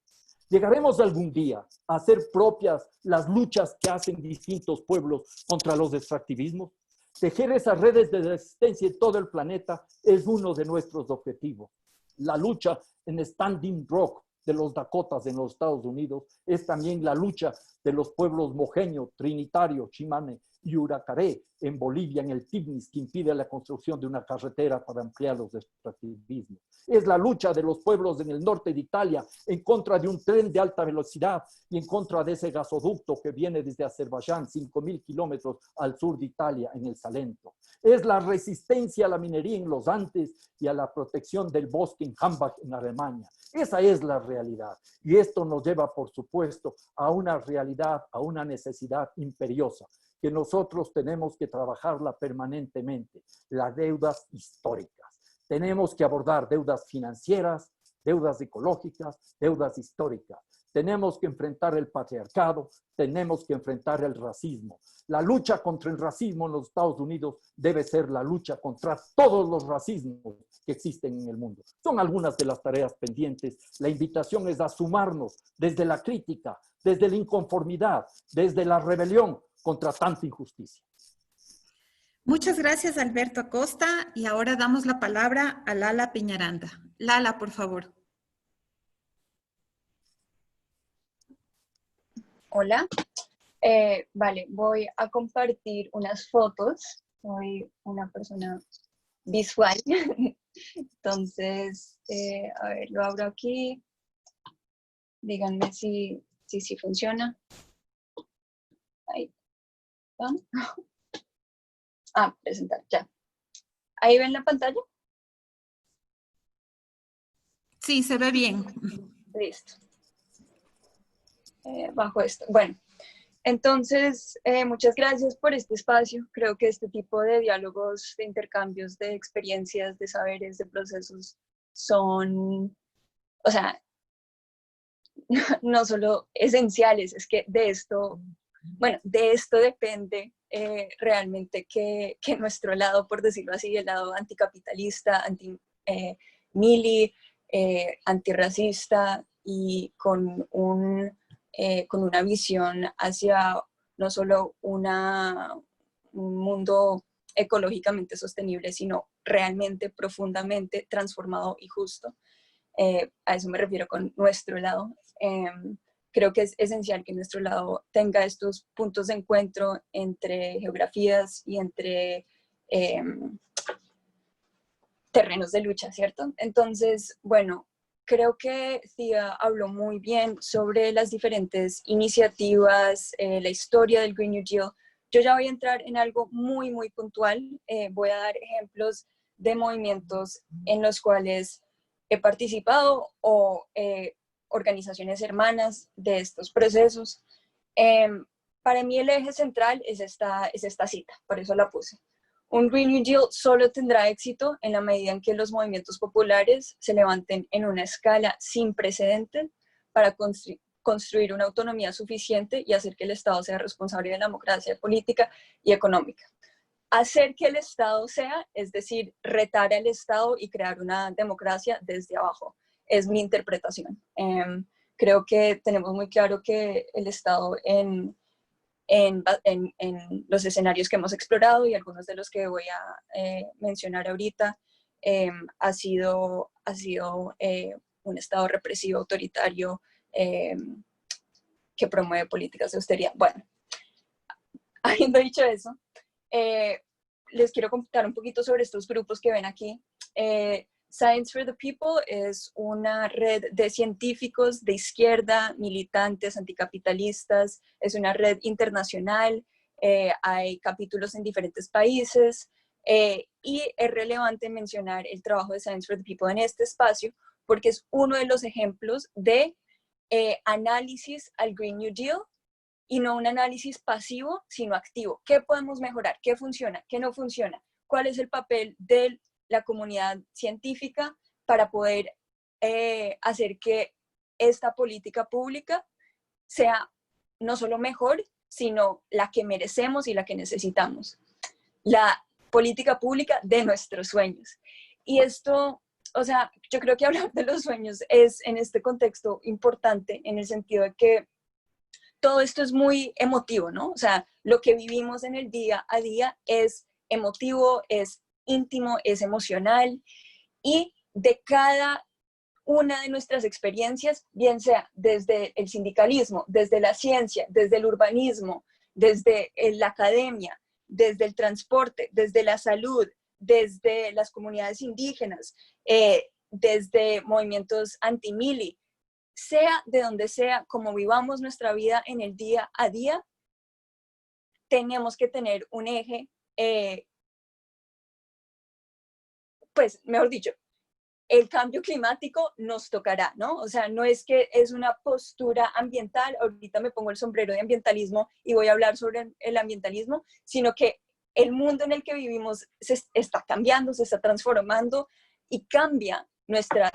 ¿Llegaremos algún día a hacer propias las luchas que hacen distintos pueblos contra los extractivismos? Tejer esas redes de resistencia en todo el planeta es uno de nuestros objetivos. La lucha en Standing Rock de los Dakotas en los Estados Unidos es también la lucha de los pueblos mojeño, trinitario, chimane y huracaré en Bolivia, en el Tignis, que impide la construcción de una carretera para ampliar los extractivismos. Es la lucha de los pueblos en el norte de Italia en contra de un tren de alta velocidad y en contra de ese gasoducto que viene desde Azerbaiyán, 5.000 kilómetros al sur de Italia, en el Salento. Es la resistencia a la minería en los Andes y a la protección del bosque en Hambach, en Alemania. Esa es la realidad. Y esto nos lleva, por supuesto, a una realidad, a una necesidad imperiosa, que nosotros tenemos que trabajarla permanentemente, las deudas históricas. Tenemos que abordar deudas financieras, deudas ecológicas, deudas históricas. Tenemos que enfrentar el patriarcado, tenemos que enfrentar el racismo. La lucha contra el racismo en los Estados Unidos debe ser la lucha contra todos los racismos que existen en el mundo. Son algunas de las tareas pendientes. La invitación es a sumarnos desde la crítica, desde la inconformidad, desde la rebelión contra tanta injusticia. Muchas gracias, Alberto Acosta. Y ahora damos la palabra a Lala Peñaranda. Lala, por favor. Hola. Vale, voy a compartir unas fotos. Soy una persona visual. Entonces, a ver, lo abro aquí. Díganme si funciona. Ahí. Ah, presentar, ya. ¿Ahí ven la pantalla? Sí, se ve bien. Listo. Bajo esto. Bueno, entonces, muchas gracias por este espacio. Creo que este tipo de diálogos, de intercambios de experiencias, de saberes, de procesos son, o sea, no solo esenciales, es que de esto, bueno, de esto depende realmente que nuestro lado, por decirlo así, el lado anticapitalista, anti-mili, antirracista y con una visión hacia no solo un mundo ecológicamente sostenible, sino realmente profundamente transformado y justo. A eso me refiero con nuestro lado. Creo que es esencial que nuestro lado tenga estos puntos de encuentro entre geografías y entre terrenos de lucha, ¿cierto? Entonces, bueno, creo que Thea habló muy bien sobre las diferentes iniciativas, la historia del Green New Deal. Yo ya voy a entrar en algo muy, muy puntual. Voy a dar ejemplos de movimientos en los cuales he participado o organizaciones hermanas de estos procesos. Para mí el eje central es esta cita, por eso la puse. Un Green New Deal solo tendrá éxito en la medida en que los movimientos populares se levanten en una escala sin precedentes para construir una autonomía suficiente y hacer que el Estado sea responsable de la democracia política y económica. Hacer que el Estado sea, es decir, retar al Estado y crear una democracia desde abajo, es mi interpretación. Creo que tenemos muy claro que el Estado en los escenarios que hemos explorado y algunos de los que voy a mencionar ahorita, ha sido un Estado represivo, autoritario, que promueve políticas de austeridad. Bueno, habiendo dicho eso, les quiero contar un poquito sobre estos grupos que ven aquí. Science for the People es una red de científicos de izquierda, militantes, anticapitalistas, es una red internacional, hay capítulos en diferentes países, Y es relevante mencionar el trabajo de Science for the People en este espacio, porque es uno de los ejemplos de análisis al Green New Deal, y no un análisis pasivo, sino activo. ¿Qué podemos mejorar? ¿Qué funciona? ¿Qué no funciona? ¿Cuál es el papel de la comunidad científica para poder hacer que esta política pública sea no solo mejor, sino la que merecemos y la que necesitamos? La política pública de nuestros sueños. Y esto, o sea, yo creo que hablar de los sueños es en este contexto importante, en el sentido de que todo esto es muy emotivo, ¿no? O sea, lo que vivimos en el día a día es emotivo, es íntimo, es emocional, y de cada una de nuestras experiencias, bien sea desde el sindicalismo, desde la ciencia, desde el urbanismo, desde la academia, desde el transporte, desde la salud, desde las comunidades indígenas, desde movimientos anti-mili, sea de donde sea, como vivamos nuestra vida en el día a día, tenemos que tener un eje, pues, mejor dicho, el cambio climático nos tocará, ¿no? O sea, no es que es una postura ambiental, ahorita me pongo el sombrero de ambientalismo y voy a hablar sobre el ambientalismo, sino que el mundo en el que vivimos se está cambiando, se está transformando y cambia nuestra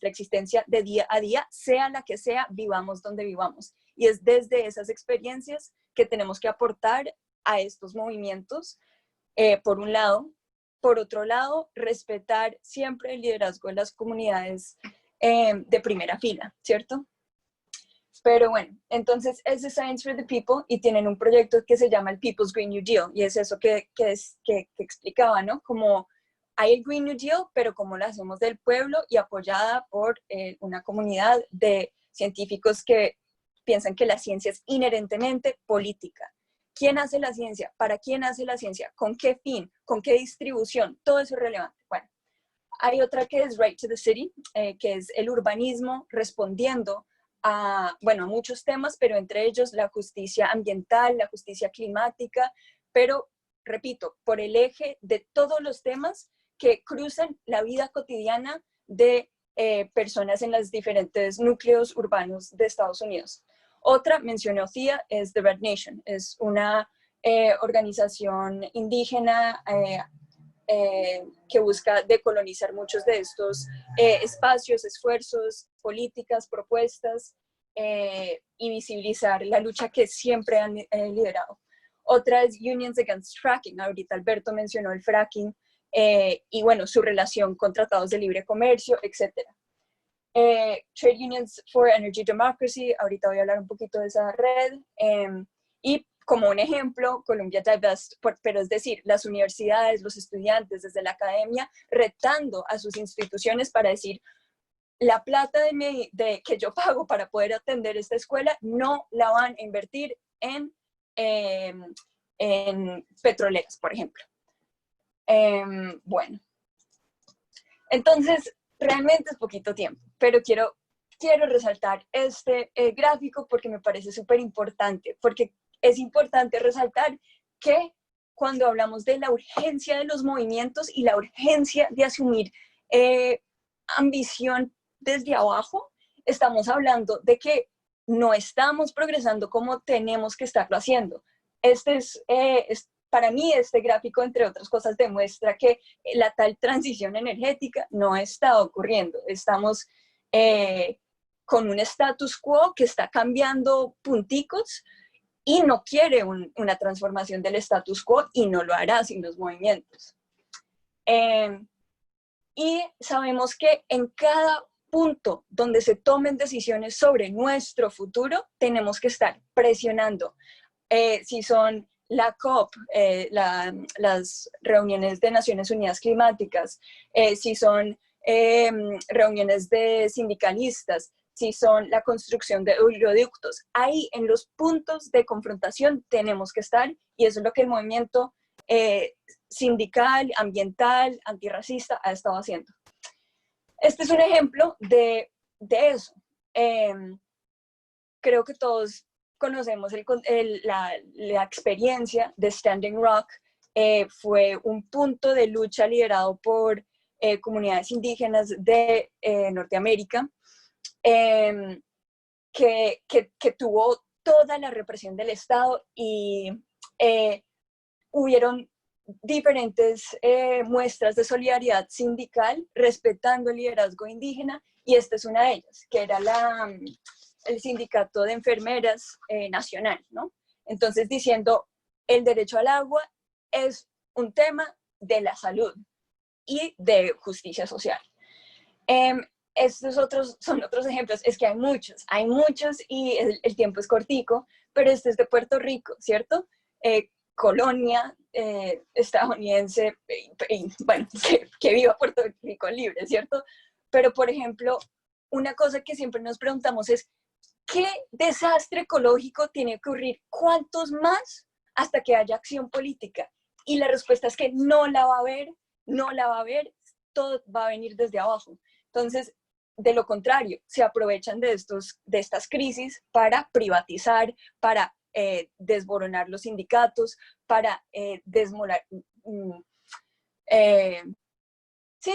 existencia de día a día, sea la que sea, vivamos donde vivamos. Y es desde esas experiencias que tenemos que aportar a estos movimientos, por un lado. Por otro lado, respetar siempre el liderazgo de las comunidades de primera fila, ¿cierto? Pero bueno, entonces es Science for the People y tienen un proyecto que se llama el People's Green New Deal, y es eso que explicaba, ¿no? Como hay el Green New Deal, pero como lo hacemos del pueblo y apoyada por una comunidad de científicos que piensan que la ciencia es inherentemente política. ¿Quién hace la ciencia? ¿Para quién hace la ciencia? ¿Con qué fin? ¿Con qué distribución? Todo eso es relevante. Bueno, hay otra que es Right to the City, que es el urbanismo respondiendo a, bueno, a muchos temas, pero entre ellos la justicia ambiental, la justicia climática, pero, repito, por el eje de todos los temas que cruzan la vida cotidiana de personas en los diferentes núcleos urbanos de Estados Unidos. Otra, mencionó Thea, es The Red Nation, es una organización indígena que busca decolonizar muchos de estos espacios, esfuerzos, políticas, propuestas, y visibilizar la lucha que siempre han liderado. Otra es Unions Against Fracking, ahorita Alberto mencionó el fracking, y bueno, su relación con tratados de libre comercio, etcétera. Trade Unions for Energy Democracy, ahorita voy a hablar un poquito de esa red, y como un ejemplo, Columbia Divest, pero es decir, las universidades, los estudiantes desde la academia, retando a sus instituciones para decir, la plata que yo pago para poder atender esta escuela, no la van a invertir en petroleras, por ejemplo. Bueno, entonces, realmente es poquito tiempo, pero quiero resaltar este gráfico porque me parece súper importante, porque es importante resaltar que cuando hablamos de la urgencia de los movimientos y la urgencia de asumir ambición desde abajo, estamos hablando de que no estamos progresando como tenemos que estarlo haciendo. Para mí este gráfico, entre otras cosas, demuestra que la tal transición energética no está ocurriendo. Estamos con un status quo que está cambiando punticos y no quiere una transformación del status quo y no lo hará sin los movimientos. Y sabemos que en cada punto donde se tomen decisiones sobre nuestro futuro, tenemos que estar presionando. Si son la COP, las reuniones de Naciones Unidas climáticas, si son reuniones de sindicalistas, si son la construcción de oleoductos, ahí en los puntos de confrontación tenemos que estar, y eso es lo que el movimiento sindical, ambiental, antirracista ha estado haciendo. Este es un ejemplo de eso. Creo que todos conocemos la experiencia de Standing Rock, fue un punto de lucha liderado por comunidades indígenas de Norteamérica, que tuvo toda la represión del Estado y hubieron diferentes muestras de solidaridad sindical respetando el liderazgo indígena, y esta es una de ellas, que era el sindicato de enfermeras nacional, ¿no? Entonces diciendo, el derecho al agua es un tema de la salud y de justicia social. Estos son otros ejemplos, es que hay muchos y el tiempo es cortico, pero este es de Puerto Rico, ¿cierto? Colonia estadounidense, bueno, que viva Puerto Rico libre, ¿cierto? Pero, por ejemplo, una cosa que siempre nos preguntamos es, ¿qué desastre ecológico tiene que ocurrir? ¿Cuántos más hasta que haya acción política? Y la respuesta es que no la va a haber, todo va a venir desde abajo. Entonces, de lo contrario, se aprovechan de estas crisis para privatizar, para desmoronar los sindicatos, para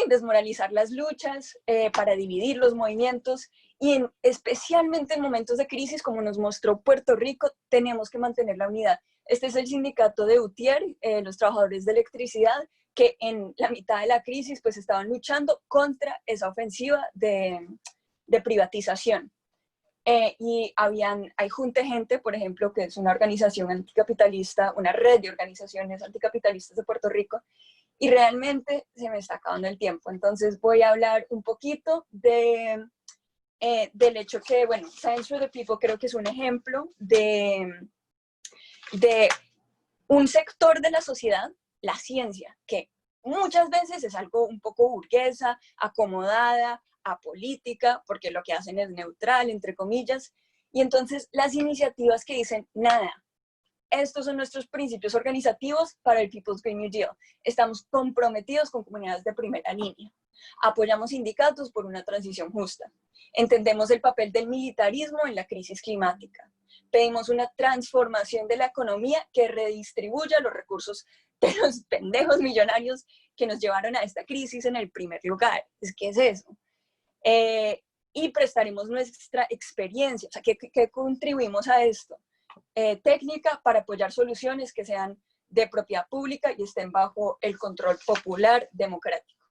desmoralizar las luchas, para dividir los movimientos, y especialmente en momentos de crisis como nos mostró Puerto Rico, tenemos que mantener la unidad. Este es el sindicato de UTIER, los trabajadores de electricidad, que en la mitad de la crisis pues estaban luchando contra esa ofensiva de privatización. Y hay Junte Gente, por ejemplo, que es una organización anticapitalista, una red de organizaciones anticapitalistas de Puerto Rico, y realmente se me está acabando el tiempo. Entonces voy a hablar un poquito del hecho que, bueno, Science for the People creo que es un ejemplo de un sector de la sociedad, la ciencia, que muchas veces es algo un poco burguesa, acomodada, apolítica, porque lo que hacen es neutral, entre comillas, y entonces las iniciativas que dicen, nada, estos son nuestros principios organizativos para el People's Green New Deal. Estamos comprometidos con comunidades de primera línea. Apoyamos sindicatos por una transición justa. Entendemos el papel del militarismo en la crisis climática. Pedimos una transformación de la economía que redistribuya los recursos de los pendejos millonarios que nos llevaron a esta crisis en el primer lugar. ¿Qué es eso? Y prestaremos nuestra experiencia, o sea, ¿qué contribuimos a esto? Técnica para apoyar soluciones que sean de propiedad pública y estén bajo el control popular democrático.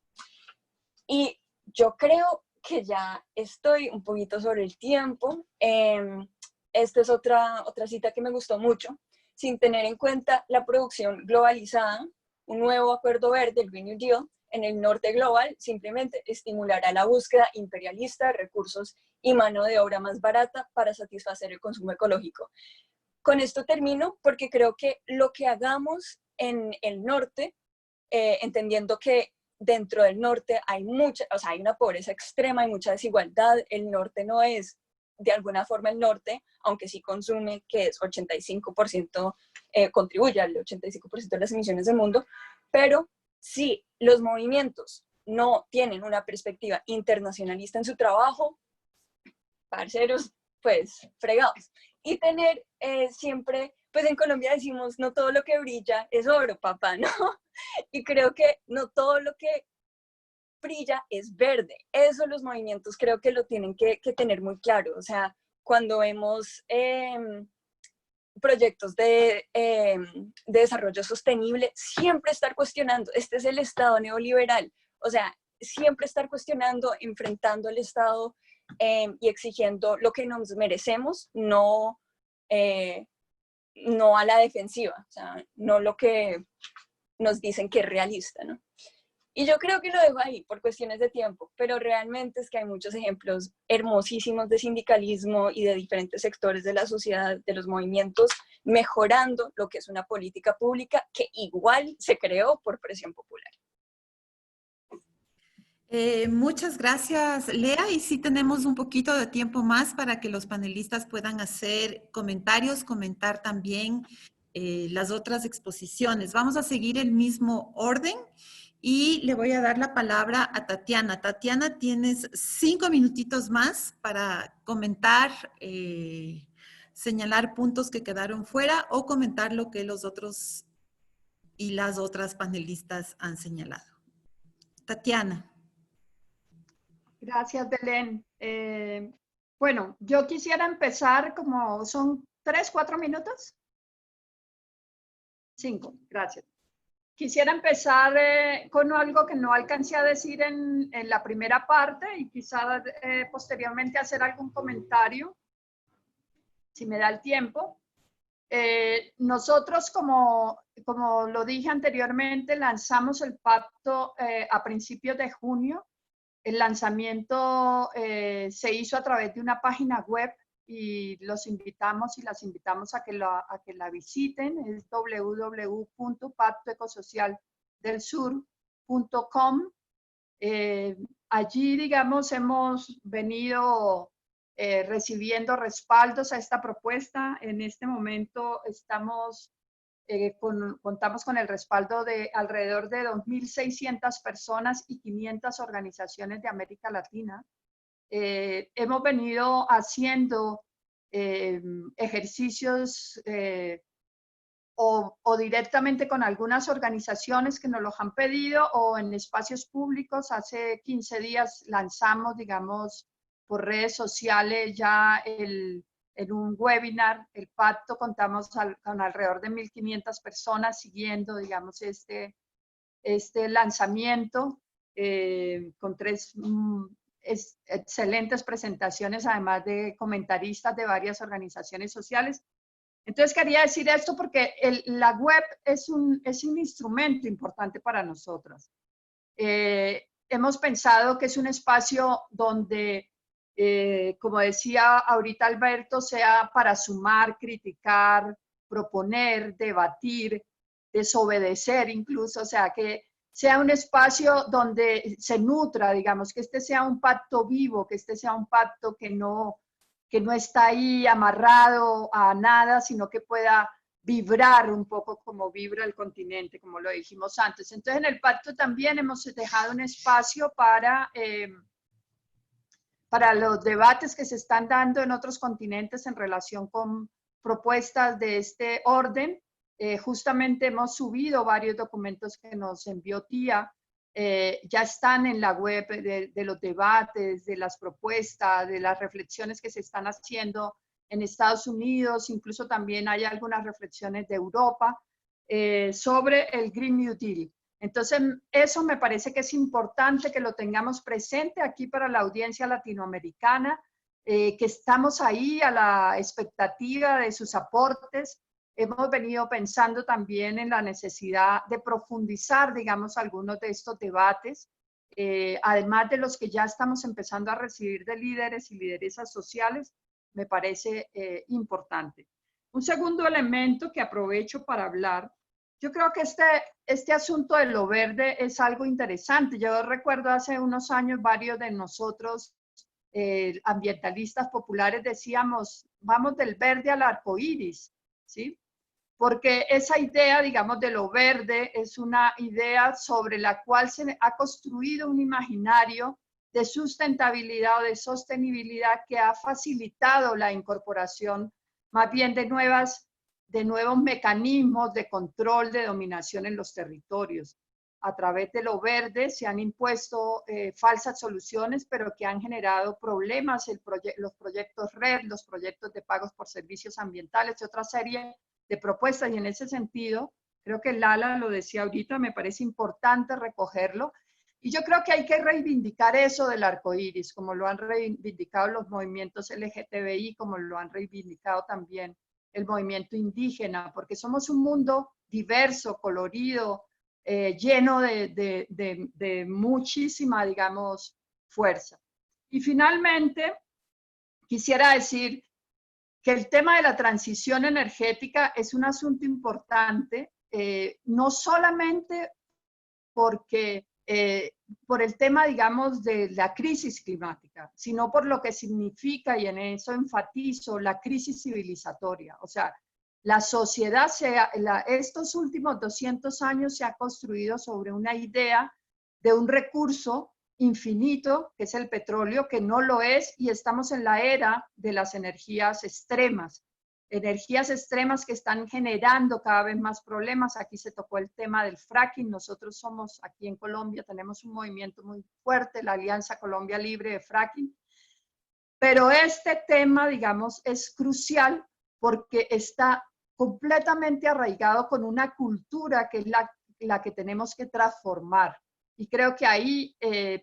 Y yo creo que ya estoy un poquito sobre el tiempo. Esta es otra cita que me gustó mucho. Sin tener en cuenta la producción globalizada, un nuevo acuerdo verde, el Green New Deal, en el norte global simplemente estimulará la búsqueda imperialista de recursos y mano de obra más barata para satisfacer el consumo ecológico. Con esto termino porque creo que lo que hagamos en el norte, entendiendo que dentro del norte hay hay una pobreza extrema, hay mucha desigualdad, el norte no es de alguna forma el norte, aunque sí consume, que es 85%, contribuye al 85% de las emisiones del mundo, pero si los movimientos no tienen una perspectiva internacionalista en su trabajo, parceros, pues fregados. Y tener siempre, pues en Colombia decimos, no todo lo que brilla es oro, papá, ¿no? Y creo que no todo lo que brilla es verde. Eso los movimientos creo que lo tienen que tener muy claro. O sea, cuando vemos proyectos de desarrollo sostenible, siempre estar cuestionando, este es el Estado neoliberal, o sea, siempre estar cuestionando, enfrentando al Estado y exigiendo lo que nos merecemos, no a la defensiva, o sea, no lo que nos dicen que es realista, ¿no? Y yo creo que lo dejo ahí por cuestiones de tiempo, pero realmente es que hay muchos ejemplos hermosísimos de sindicalismo y de diferentes sectores de la sociedad, de los movimientos, mejorando lo que es una política pública que igual se creó por presión popular. Muchas gracias, Lea. Y sí tenemos un poquito de tiempo más para que los panelistas puedan hacer comentarios, comentar también las otras exposiciones. Vamos a seguir el mismo orden y le voy a dar la palabra a Tatiana. Tatiana, tienes 5 minutitos más para comentar, señalar puntos que quedaron fuera o comentar lo que los otros y las otras panelistas han señalado. Tatiana. Gracias, Belén. Bueno, yo quisiera empezar como son 3, 4 minutos. 5, gracias. Quisiera empezar con algo que no alcancé a decir en la primera parte y quizá posteriormente hacer algún comentario, si me da el tiempo. Nosotros, como lo dije anteriormente, lanzamos el pacto a principios de junio. El lanzamiento se hizo a través de una página web y los invitamos y las invitamos a que la visiten. Es www.pactoecosocialdelsur.com. Allí, digamos, hemos venido recibiendo respaldos a esta propuesta. En este momento contamos con el respaldo de alrededor de 2.600 personas y 500 organizaciones de América Latina. Hemos venido haciendo ejercicios o directamente con algunas organizaciones que nos los han pedido o en espacios públicos. Hace 15 días lanzamos, digamos, por redes sociales ya en un webinar, el pacto. Contamos con alrededor de 1.500 personas siguiendo, digamos, este lanzamiento con 3 excelentes presentaciones, además de comentaristas de varias organizaciones sociales. Entonces quería decir esto porque la web es un instrumento importante para nosotros. Hemos pensado que es un espacio donde, como decía ahorita Alberto, sea para sumar, criticar, proponer, debatir, desobedecer incluso, o sea, que sea un espacio donde se nutra, digamos, que este sea un pacto vivo, que este sea un pacto que no está ahí amarrado a nada, sino que pueda vibrar un poco como vibra el continente, como lo dijimos antes. Entonces, en el pacto también hemos dejado un espacio para los debates que se están dando en otros continentes en relación con propuestas de este orden. Justamente hemos subido varios documentos que nos envió Tía. Ya están en la web de los debates, de las propuestas, de las reflexiones que se están haciendo en Estados Unidos. Incluso también hay algunas reflexiones de Europa sobre el Green New Deal. Entonces, eso me parece que es importante que lo tengamos presente aquí para la audiencia latinoamericana, que estamos ahí a la expectativa de sus aportes. Hemos venido pensando también en la necesidad de profundizar, digamos, algunos de estos debates, además de los que ya estamos empezando a recibir de líderes y lideresas sociales, me parece importante. Un segundo elemento que aprovecho para hablar, yo creo que este asunto de lo verde es algo interesante. Yo recuerdo hace unos años varios de nosotros, ambientalistas populares, decíamos, vamos del verde al arco iris, ¿sí? Porque esa idea, digamos, de lo verde es una idea sobre la cual se ha construido un imaginario de sustentabilidad o de sostenibilidad que ha facilitado la incorporación más bien de nuevos mecanismos de control, de dominación en los territorios. A través de lo verde se han impuesto falsas soluciones, pero que han generado problemas, los proyectos RED, los proyectos de pagos por servicios ambientales y otra serie de propuestas. Y en ese sentido, creo que Lala lo decía ahorita, me parece importante recogerlo. Y yo creo que hay que reivindicar eso del arco iris, como lo han reivindicado los movimientos LGTBI, como lo han reivindicado también el movimiento indígena, porque somos un mundo diverso, colorido, lleno de muchísima, digamos, fuerza. Y finalmente, quisiera decir que el tema de la transición energética es un asunto importante, no solamente porque por el tema, digamos, de la crisis climática, sino por lo que significa, y en eso enfatizo, la crisis civilizatoria. O sea, la sociedad, estos últimos 200 años se ha construido sobre una idea de un recurso infinito, que es el petróleo, que no lo es, y estamos en la era de las energías extremas. energías extremas que están generando cada vez más problemas. Aquí se tocó el tema del fracking. Nosotros somos, aquí en Colombia, tenemos un movimiento muy fuerte, la Alianza Colombia Libre de Fracking. Pero este tema, digamos, es crucial porque está completamente arraigado con una cultura que es la que tenemos que transformar. Y creo que ahí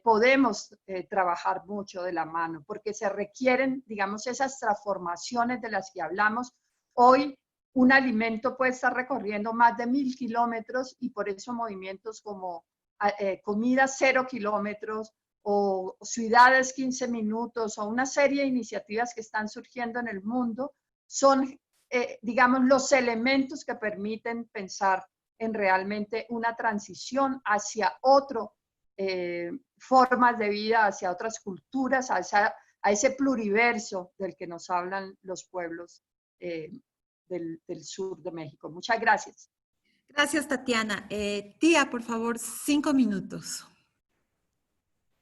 podemos trabajar mucho de la mano, porque se requieren, digamos, esas transformaciones de las que hablamos. Hoy un alimento puede estar recorriendo más de 1000 kilómetros y por eso movimientos como comida 0 kilómetros o ciudades 15 minutos o una serie de iniciativas que están surgiendo en el mundo son, digamos, los elementos que permiten pensar en realmente una transición hacia otras formas de vida, hacia otras culturas, a ese pluriverso del que nos hablan los pueblos del sur de México. Muchas gracias. Gracias, Tatiana. Tía, por favor, 5 minutos.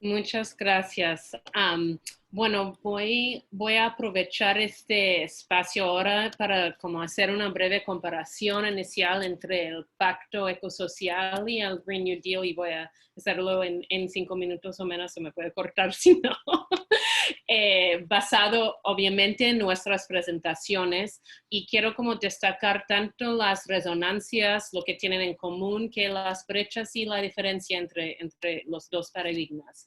Muchas gracias. Bueno, voy a aprovechar este espacio ahora para como hacer una breve comparación inicial entre el Pacto Ecosocial y el Green New Deal, y voy a hacerlo en 5 minutos o menos, se me puede cortar si no. Basado obviamente en nuestras presentaciones, y quiero como destacar tanto las resonancias, lo que tienen en común, que las brechas y la diferencia entre los dos paradigmas.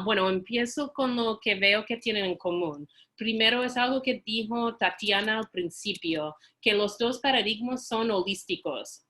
Bueno, empiezo con lo que veo que tienen en común. Primero es algo que dijo Tatiana al principio, que los dos paradigmas son holísticos.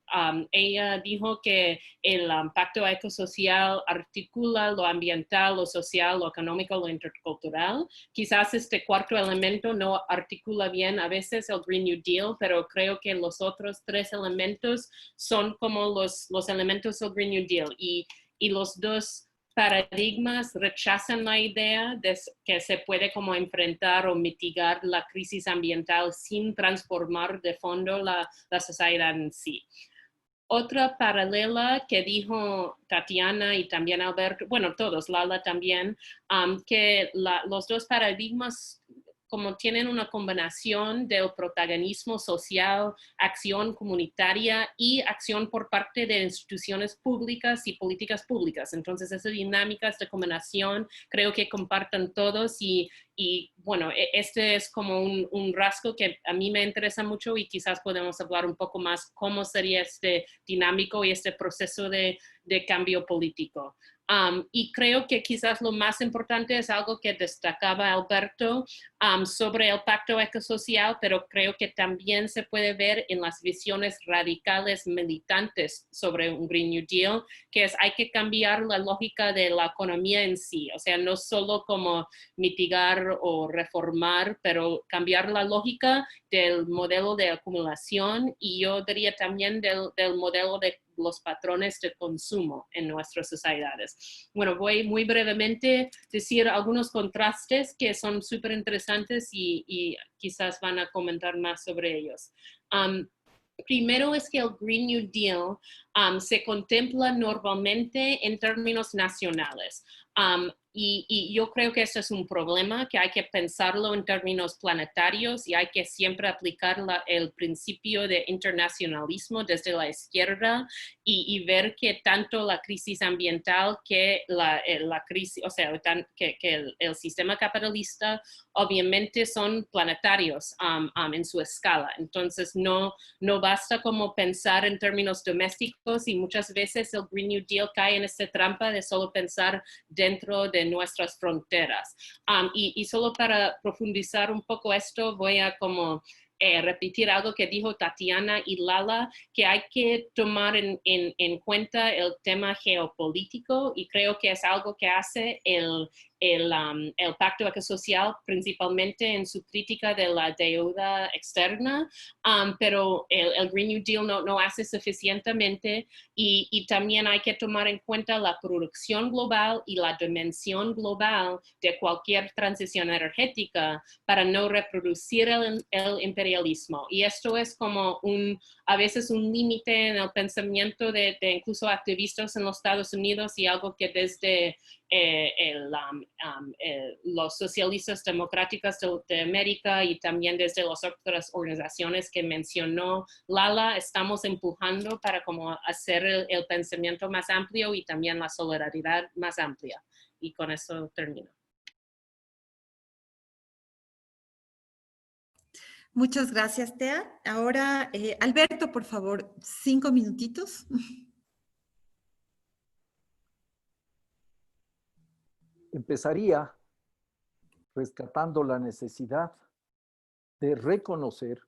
Ella dijo que el pacto ecosocial articula lo ambiental, lo social, lo económico, lo intercultural. Quizás este cuarto elemento no articula bien a veces el Green New Deal, pero creo que los otros 3 elementos son como los elementos del Green New Deal. Y los dos paradigmas rechazan la idea de que se puede como enfrentar o mitigar la crisis ambiental sin transformar de fondo la sociedad en sí. Otra paralela que dijo Tatiana y también Alberto, bueno, todos, Lala también, que los dos paradigmas como tienen una combinación del protagonismo social, acción comunitaria y acción por parte de instituciones públicas y políticas públicas. Entonces, esas dinámicas de combinación creo que comparten todos y bueno, este es como un rasgo que a mí me interesa mucho y quizás podemos hablar un poco más cómo sería este dinámico y este proceso de cambio político. Y creo que quizás lo más importante es algo que destacaba Alberto sobre el pacto ecosocial, pero creo que también se puede ver en las visiones radicales militantes sobre un Green New Deal, que es hay que cambiar la lógica de la economía en sí, o sea, no solo como mitigar o reformar, pero cambiar la lógica del modelo de acumulación y yo diría también del modelo de los patrones de consumo en nuestras sociedades. Bueno, voy muy brevemente a decir algunos contrastes que son súper interesantes y quizás van a comentar más sobre ellos. Primero es que el Green New Deal se contempla normalmente en términos nacionales. Y yo creo que eso es un problema, que hay que pensarlo en términos planetarios y hay que siempre aplicar el principio de internacionalismo desde la izquierda y ver que tanto la crisis ambiental que la crisis, o sea, que el sistema capitalista obviamente son planetarios en su escala. Entonces no basta como pensar en términos domésticos y muchas veces el Green New Deal cae en esta trampa de solo pensar dentro de nuestras fronteras. Y solo para profundizar un poco esto, voy a como repetir algo que dijo Tatiana y Lala, que hay que tomar en cuenta el tema geopolítico y creo que es algo que hace el pacto ecosocial principalmente en su crítica de la deuda externa, pero el Green New Deal no hace suficientemente y también hay que tomar en cuenta la producción global y la dimensión global de cualquier transición energética para no reproducir el imperialismo. Y esto es como a veces un límite en el pensamiento de incluso activistas en los Estados Unidos y algo que desde los socialistas democráticos de América y también desde las otras organizaciones que mencionó Lala, estamos empujando para como hacer el pensamiento más amplio y también la solidaridad más amplia. Y con eso termino. Muchas gracias, Tea. Ahora, Alberto, por favor, 5 minutitos. Empezaría rescatando la necesidad de reconocer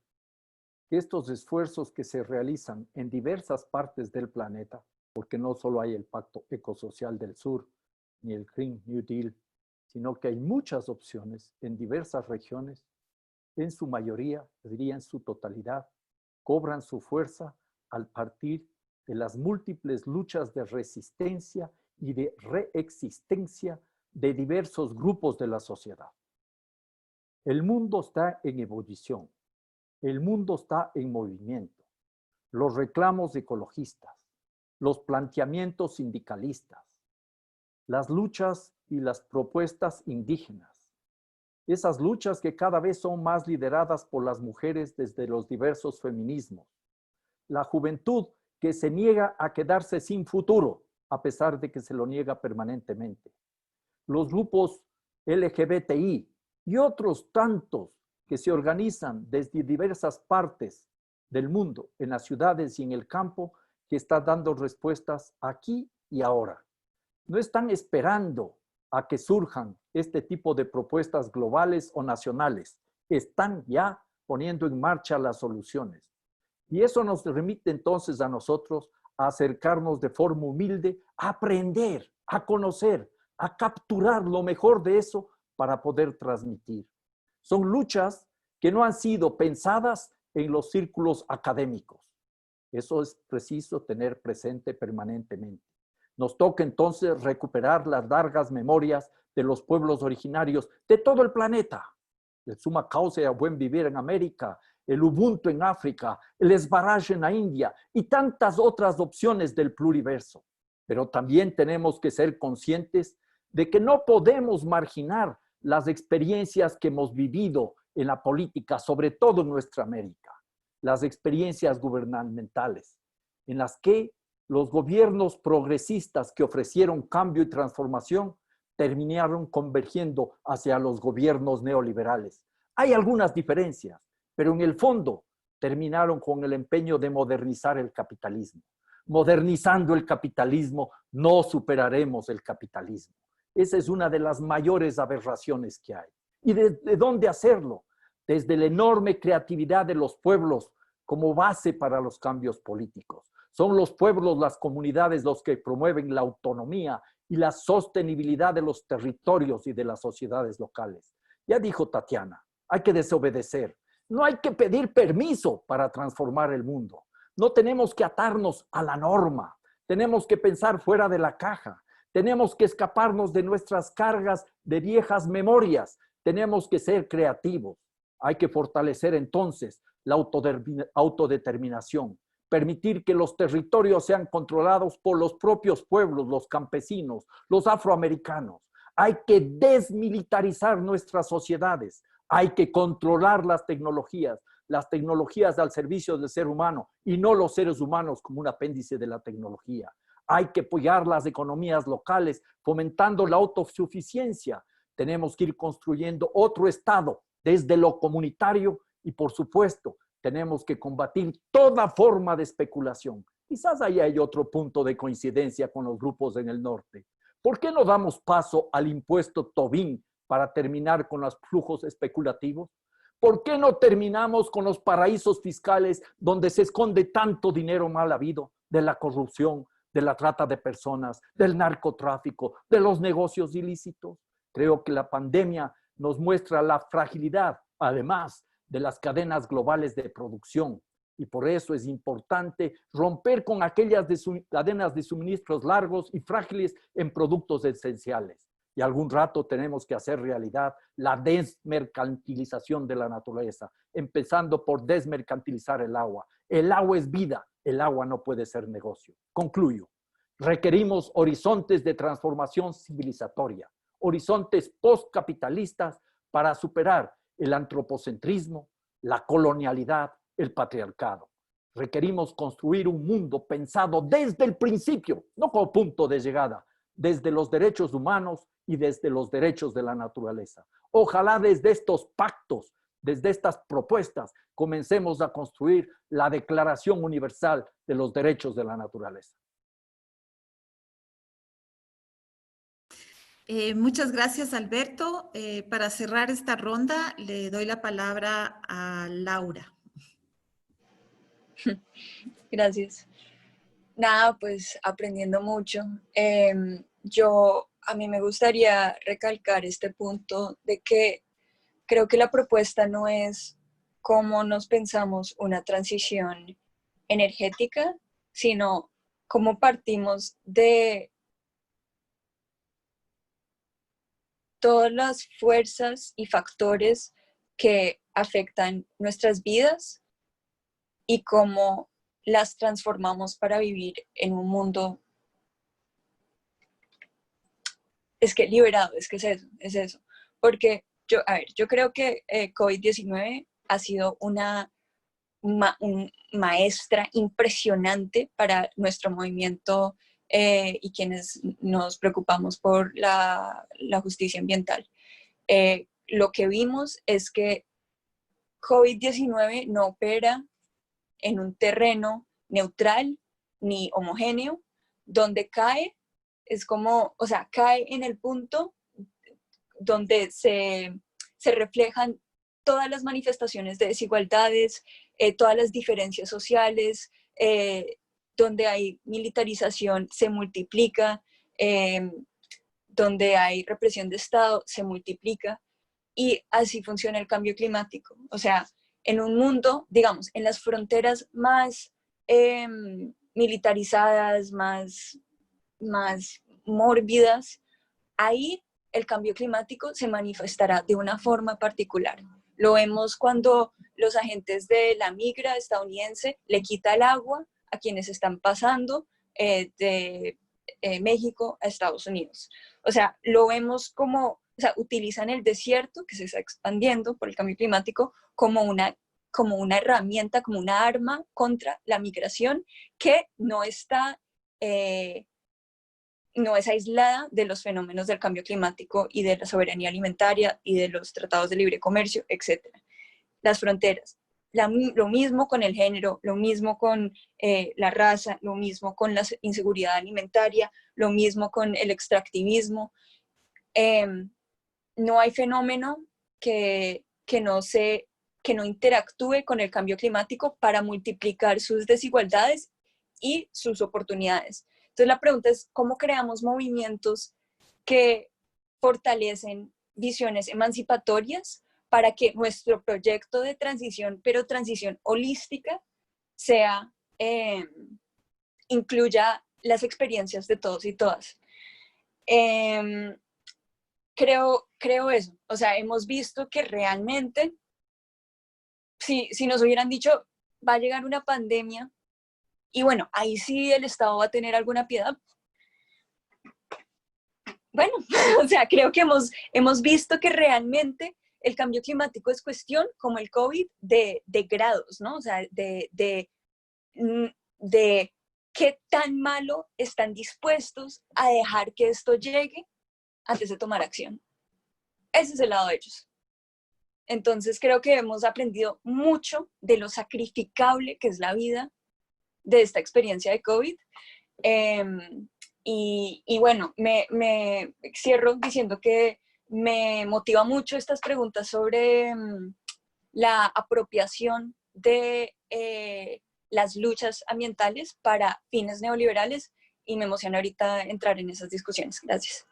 que estos esfuerzos que se realizan en diversas partes del planeta, porque no solo hay el Pacto Ecosocial del Sur ni el Green New Deal, sino que hay muchas opciones en diversas regiones, en su mayoría, diría en su totalidad, cobran su fuerza al partir de las múltiples luchas de resistencia y de reexistencia de diversos grupos de la sociedad. El mundo está en ebullición, el mundo está en movimiento. Los reclamos ecologistas, los planteamientos sindicalistas, las luchas y las propuestas indígenas, esas luchas que cada vez son más lideradas por las mujeres desde los diversos feminismos, la juventud que se niega a quedarse sin futuro, a pesar de que se lo niega permanentemente, los grupos LGBTI y otros tantos que se organizan desde diversas partes del mundo, en las ciudades y en el campo, que están dando respuestas aquí y ahora. No están esperando a que surjan este tipo de propuestas globales o nacionales. Están ya poniendo en marcha las soluciones. Y eso nos remite entonces a nosotros a acercarnos de forma humilde, a aprender, a conocer, a capturar lo mejor de eso para poder transmitir. Son luchas que no han sido pensadas en los círculos académicos. Eso es preciso tener presente permanentemente. Nos toca entonces recuperar las largas memorias de los pueblos originarios de todo el planeta. El suma causa y el buen vivir en América, el Ubuntu en África, el Swaraj en la India y tantas otras opciones del pluriverso. Pero también tenemos que ser conscientes de que no podemos marginar las experiencias que hemos vivido en la política, sobre todo en nuestra América, las experiencias gubernamentales, en las que los gobiernos progresistas que ofrecieron cambio y transformación terminaron convergiendo hacia los gobiernos neoliberales. Hay algunas diferencias, pero en el fondo terminaron con el empeño de modernizar el capitalismo. Modernizando el capitalismo, no superaremos el capitalismo. Esa es una de las mayores aberraciones que hay. ¿Y de dónde hacerlo? Desde la enorme creatividad de los pueblos como base para los cambios políticos. Son los pueblos, las comunidades, los que promueven la autonomía y la sostenibilidad de los territorios y de las sociedades locales. Ya dijo Tatiana, hay que desobedecer. No hay que pedir permiso para transformar el mundo. No tenemos que atarnos a la norma. Tenemos que pensar fuera de la caja. Tenemos que escaparnos de nuestras cargas de viejas memorias. Tenemos que ser creativos. Hay que fortalecer entonces la autodeterminación. Permitir que los territorios sean controlados por los propios pueblos, los campesinos, los afroamericanos. Hay que desmilitarizar nuestras sociedades. Hay que controlar las tecnologías al servicio del ser humano y no los seres humanos como un apéndice de la tecnología. Hay que apoyar las economías locales, fomentando la autosuficiencia. Tenemos que ir construyendo otro Estado desde lo comunitario y, por supuesto, tenemos que combatir toda forma de especulación. Quizás ahí hay otro punto de coincidencia con los grupos en el norte. ¿Por qué no damos paso al impuesto Tobin para terminar con los flujos especulativos? ¿Por qué no terminamos con los paraísos fiscales donde se esconde tanto dinero mal habido, de la corrupción, de la trata de personas, del narcotráfico, de los negocios ilícitos? Creo que la pandemia nos muestra la fragilidad, además, de las cadenas globales de producción. Y por eso es importante romper con aquellas cadenas de suministros largos y frágiles en productos esenciales. Y algún rato tenemos que hacer realidad la desmercantilización de la naturaleza, empezando por desmercantilizar el agua. El agua es vida, el agua no puede ser negocio. Concluyo. Requerimos horizontes de transformación civilizatoria, horizontes postcapitalistas para superar el antropocentrismo, la colonialidad, el patriarcado. Requerimos construir un mundo pensado desde el principio, no como punto de llegada, desde los derechos humanos y desde los derechos de la naturaleza. Ojalá desde estos pactos, desde estas propuestas, comencemos a construir la Declaración Universal de los Derechos de la Naturaleza. Muchas gracias, Alberto. Para cerrar esta ronda, le doy la palabra a Laura. Gracias. Nada, pues aprendiendo mucho. A mí me gustaría recalcar este punto de que creo que la propuesta no es cómo nos pensamos una transición energética, sino cómo partimos de todas las fuerzas y factores que afectan nuestras vidas y cómo las transformamos para vivir en un mundo liberado, es eso. Porque yo creo que COVID-19 ha sido una maestra impresionante para nuestro movimiento y quienes nos preocupamos por la justicia ambiental. Lo que vimos es que COVID-19 no opera en un terreno neutral ni homogéneo, donde cae, es como, o sea, cae en el punto donde se reflejan todas las manifestaciones de desigualdades, todas las diferencias sociales, donde hay militarización se multiplica, donde hay represión de Estado se multiplica, y así funciona el cambio climático. O sea, en un mundo, digamos, en las fronteras más militarizadas, más mórbidas, ahí el cambio climático se manifestará de una forma particular. Lo vemos cuando los agentes de la migra estadounidense le quita el agua a quienes están pasando de México a Estados Unidos. O sea, lo vemos como, o sea, utilizan el desierto que se está expandiendo por el cambio climático como una herramienta, como una arma contra la migración que no está no es aislada de los fenómenos del cambio climático y de la soberanía alimentaria y de los tratados de libre comercio, etc. Las fronteras. Lo mismo con el género, lo mismo con la raza, lo mismo con la inseguridad alimentaria, lo mismo con el extractivismo. No hay fenómeno que no interactúe con el cambio climático para multiplicar sus desigualdades y sus oportunidades. Entonces la pregunta es, ¿cómo creamos movimientos que fortalecen visiones emancipatorias para que nuestro proyecto de transición, pero transición holística, incluya las experiencias de todos y todas? Creo eso. O sea, hemos visto que realmente, si nos hubieran dicho, va a llegar una pandemia, y bueno, ahí sí el Estado va a tener alguna piedad. Bueno, o sea, creo que hemos visto que realmente el cambio climático es cuestión, como el COVID, de grados, ¿no? O sea, de qué tan malo están dispuestos a dejar que esto llegue antes de tomar acción. Ese es el lado de ellos. Entonces creo que hemos aprendido mucho de lo sacrificable que es la vida de esta experiencia de COVID. Y bueno, me cierro diciendo que me motiva mucho estas preguntas sobre la apropiación de las luchas ambientales para fines neoliberales, y me emociona ahorita entrar en esas discusiones. Gracias.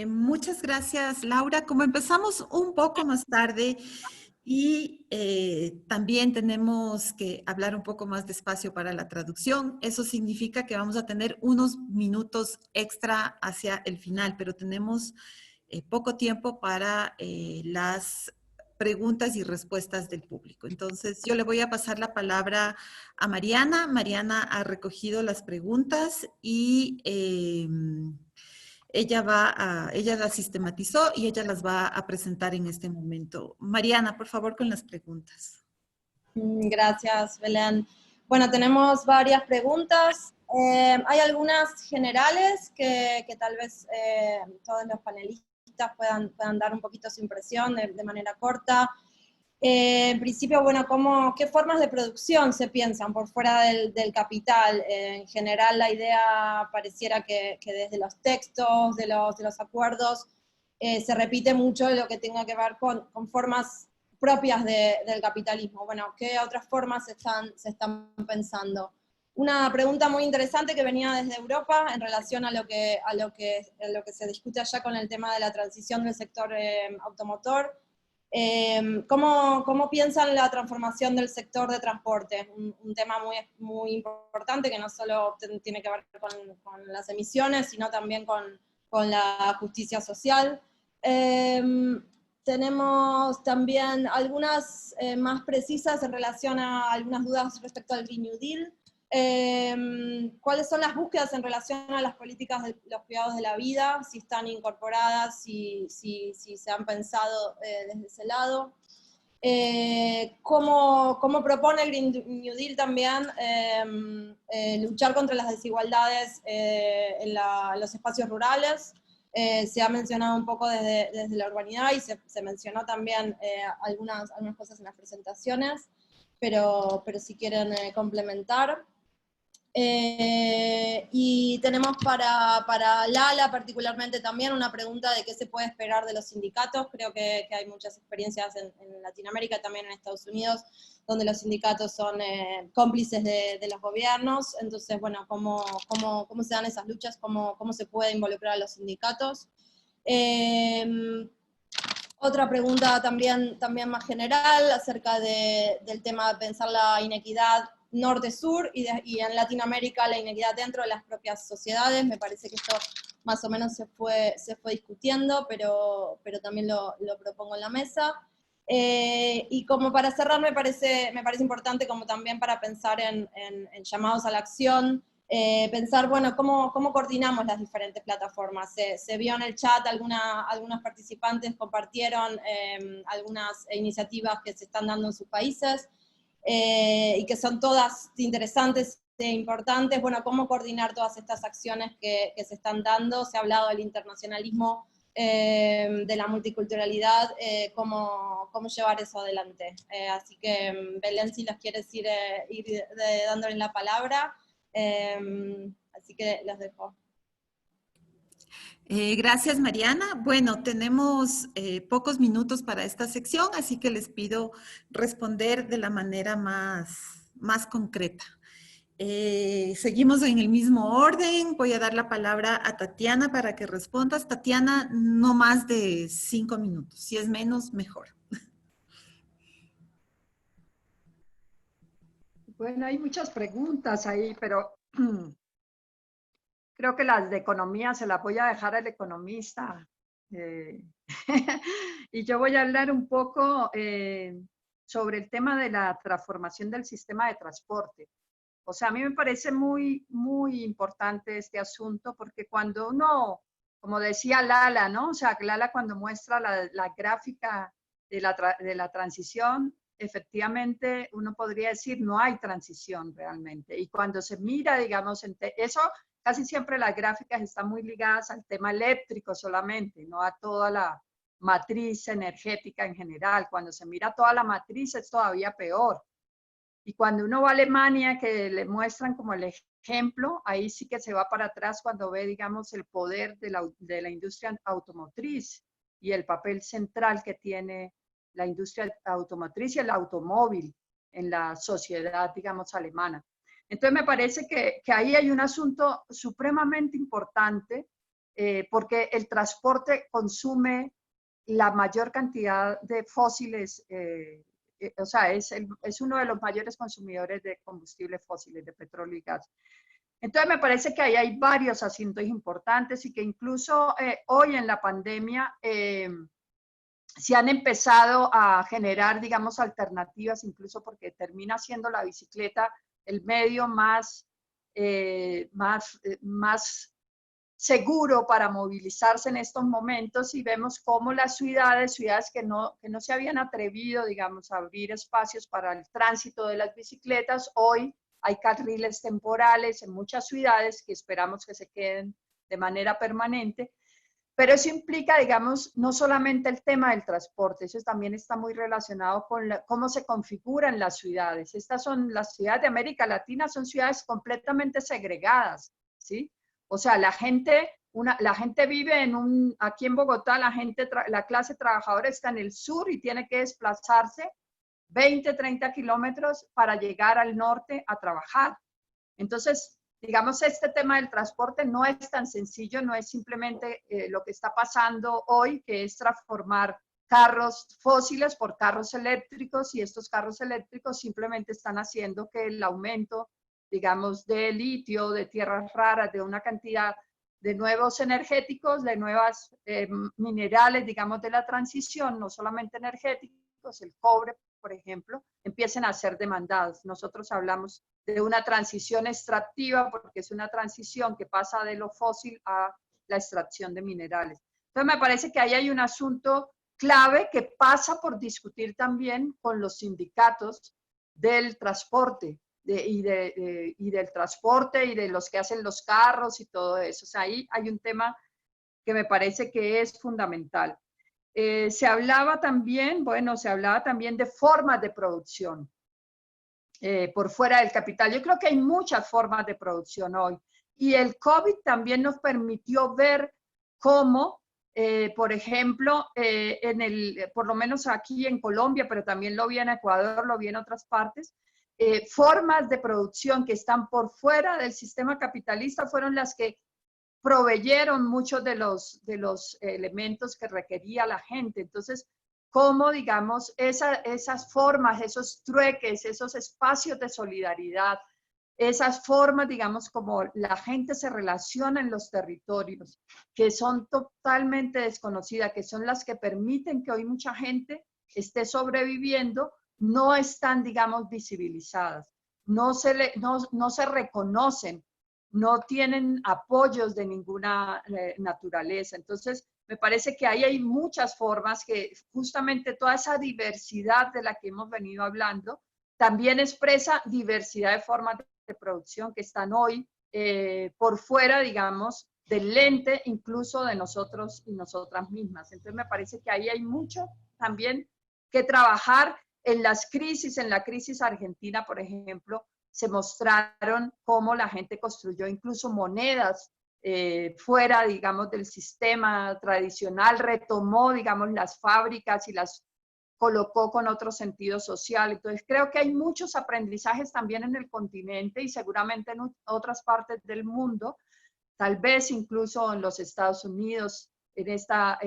Muchas gracias, Laura. Como empezamos un poco más tarde, y también tenemos que hablar un poco más despacio para la traducción. Eso significa que vamos a tener unos minutos extra hacia el final, pero tenemos poco tiempo para las preguntas y respuestas del público. Entonces, yo le voy a pasar la palabra a Mariana. Mariana ha recogido las preguntas y ella las sistematizó y ella las va a presentar en este momento. Mariana, por favor, con las preguntas. Gracias, Belén. Bueno, tenemos varias preguntas. Hay algunas generales que tal vez todos los panelistas puedan dar un poquito su impresión de manera corta. En principio, bueno, ¿qué formas de producción se piensan por fuera del capital? En general, la idea pareciera que desde los textos, de los acuerdos, se repite mucho lo que tenga que ver con formas propias del capitalismo. Bueno, ¿qué otras formas se están pensando? Una pregunta muy interesante que venía desde Europa en relación a lo que se discute allá con el tema de la transición del sector automotor. ¿Cómo piensan la transformación del sector de transporte? Un tema muy importante que no solo tiene que ver con las emisiones, sino también con la justicia social. Tenemos también algunas más precisas en relación a algunas dudas respecto al Green New Deal. ¿Cuáles son las búsquedas en relación a las políticas de los cuidados de la vida? Si están incorporadas, si se han pensado desde ese lado. ¿Cómo propone el Green New Deal también luchar contra las desigualdades en los espacios rurales? Se ha mencionado un poco desde la urbanidad y se mencionó también algunas cosas en las presentaciones, pero si quieren complementar. Y tenemos para Lala particularmente también una pregunta de qué se puede esperar de los sindicatos. Creo que hay muchas experiencias en Latinoamérica, también en Estados Unidos, donde los sindicatos son cómplices de los gobiernos. Entonces, bueno, ¿cómo se dan esas luchas? ¿Cómo se puede involucrar a los sindicatos? Otra pregunta también más general acerca del tema de pensar la inequidad norte-sur y en Latinoamérica la inequidad dentro de las propias sociedades. Me parece que esto más o menos se fue discutiendo, pero también lo propongo en la mesa. Y como para cerrar, me parece importante como también para pensar en llamados a la acción, pensar, bueno, cómo coordinamos las diferentes plataformas. Se vio en el chat, algunos participantes compartieron algunas iniciativas que se están dando en sus países, y que son todas interesantes e importantes. Bueno, cómo coordinar todas estas acciones que se están dando. Se ha hablado del internacionalismo, de la multiculturalidad, cómo llevar eso adelante. Así que, Belén, si las quieres ir dándole la palabra, así que los dejo. Gracias, Mariana. Bueno, tenemos pocos minutos para esta sección, así que les pido responder de la manera más concreta. Seguimos en el mismo orden. Voy a dar la palabra a Tatiana para que respondas. Tatiana, no más de 5 minutos. Si es menos, mejor. Bueno, hay muchas preguntas ahí, pero creo que las de economía se las voy a dejar al economista. Y yo voy a hablar un poco sobre el tema de la transformación del sistema de transporte. O sea, a mí me parece muy importante este asunto, porque cuando uno, como decía Lala, ¿no? O sea, Lala cuando muestra la gráfica de la transición, efectivamente uno podría decir no hay transición realmente. Y cuando se mira, digamos, eso casi siempre las gráficas están muy ligadas al tema eléctrico solamente, no a toda la matriz energética en general. Cuando se mira toda la matriz es todavía peor. Y cuando uno va a Alemania, que le muestran como el ejemplo, ahí sí que se va para atrás cuando ve, digamos, el poder de la industria automotriz y el papel central que tiene la industria automotriz y el automóvil en la sociedad, digamos, alemana. Entonces me parece que ahí hay un asunto supremamente importante, porque el transporte consume la mayor cantidad de fósiles, o sea, es uno de los mayores consumidores de combustibles fósiles, de petróleo y gas. Entonces me parece que ahí hay varios asuntos importantes y que incluso hoy en la pandemia se han empezado a generar, digamos, alternativas, incluso porque termina siendo la bicicleta el medio más seguro para movilizarse en estos momentos, y vemos cómo las ciudades que no se habían atrevido, digamos, a abrir espacios para el tránsito de las bicicletas, hoy hay carriles temporales en muchas ciudades que esperamos que se queden de manera permanente. Pero eso implica, digamos, no solamente el tema del transporte, eso también está muy relacionado con cómo se configuran las ciudades. Estas son las ciudades de América Latina, son ciudades completamente segregadas, ¿sí? O sea, la gente vive aquí en Bogotá, la clase trabajadora está en el sur y tiene que desplazarse 20, 30 kilómetros para llegar al norte a trabajar. Entonces, digamos, este tema del transporte no es tan sencillo, no es simplemente lo que está pasando hoy, que es transformar carros fósiles por carros eléctricos, y estos carros eléctricos simplemente están haciendo que el aumento, digamos, de litio, de tierras raras, de una cantidad de nuevos energéticos, de nuevas minerales, digamos, de la transición, no solamente energéticos, el cobre, por ejemplo, empiecen a ser demandados. Nosotros hablamos de una transición extractiva porque es una transición que pasa de lo fósil a la extracción de minerales. Entonces me parece que ahí hay un asunto clave que pasa por discutir también con los sindicatos del transporte y del transporte y de los que hacen los carros y todo eso. O sea, ahí hay un tema que me parece que es fundamental. Se hablaba también de formas de producción por fuera del capital. Yo creo que hay muchas formas de producción hoy. Y el COVID también nos permitió ver cómo, por ejemplo, por lo menos aquí en Colombia, pero también lo vi en Ecuador, lo vi en otras partes, formas de producción que están por fuera del sistema capitalista fueron las que proveyeron muchos de los elementos que requería la gente. Entonces, cómo, digamos, esas formas, esos trueques, esos espacios de solidaridad, esas formas, digamos, como la gente se relaciona en los territorios, que son totalmente desconocidas, que son las que permiten que hoy mucha gente esté sobreviviendo, no están, digamos, visibilizadas, no se reconocen, no tienen apoyos de ninguna naturaleza. Entonces, me parece que ahí hay muchas formas que justamente toda esa diversidad de la que hemos venido hablando también expresa diversidad de formas de producción que están hoy por fuera, digamos, del lente incluso de nosotros y nosotras mismas. Entonces, me parece que ahí hay mucho también que trabajar en la crisis argentina, por ejemplo, se mostraron cómo la gente construyó incluso monedas fuera, digamos, del sistema tradicional, retomó, digamos, las fábricas y las colocó con otro sentido social. Entonces, creo que hay muchos aprendizajes también en el continente y seguramente en otras partes del mundo, tal vez incluso en los Estados Unidos, en esta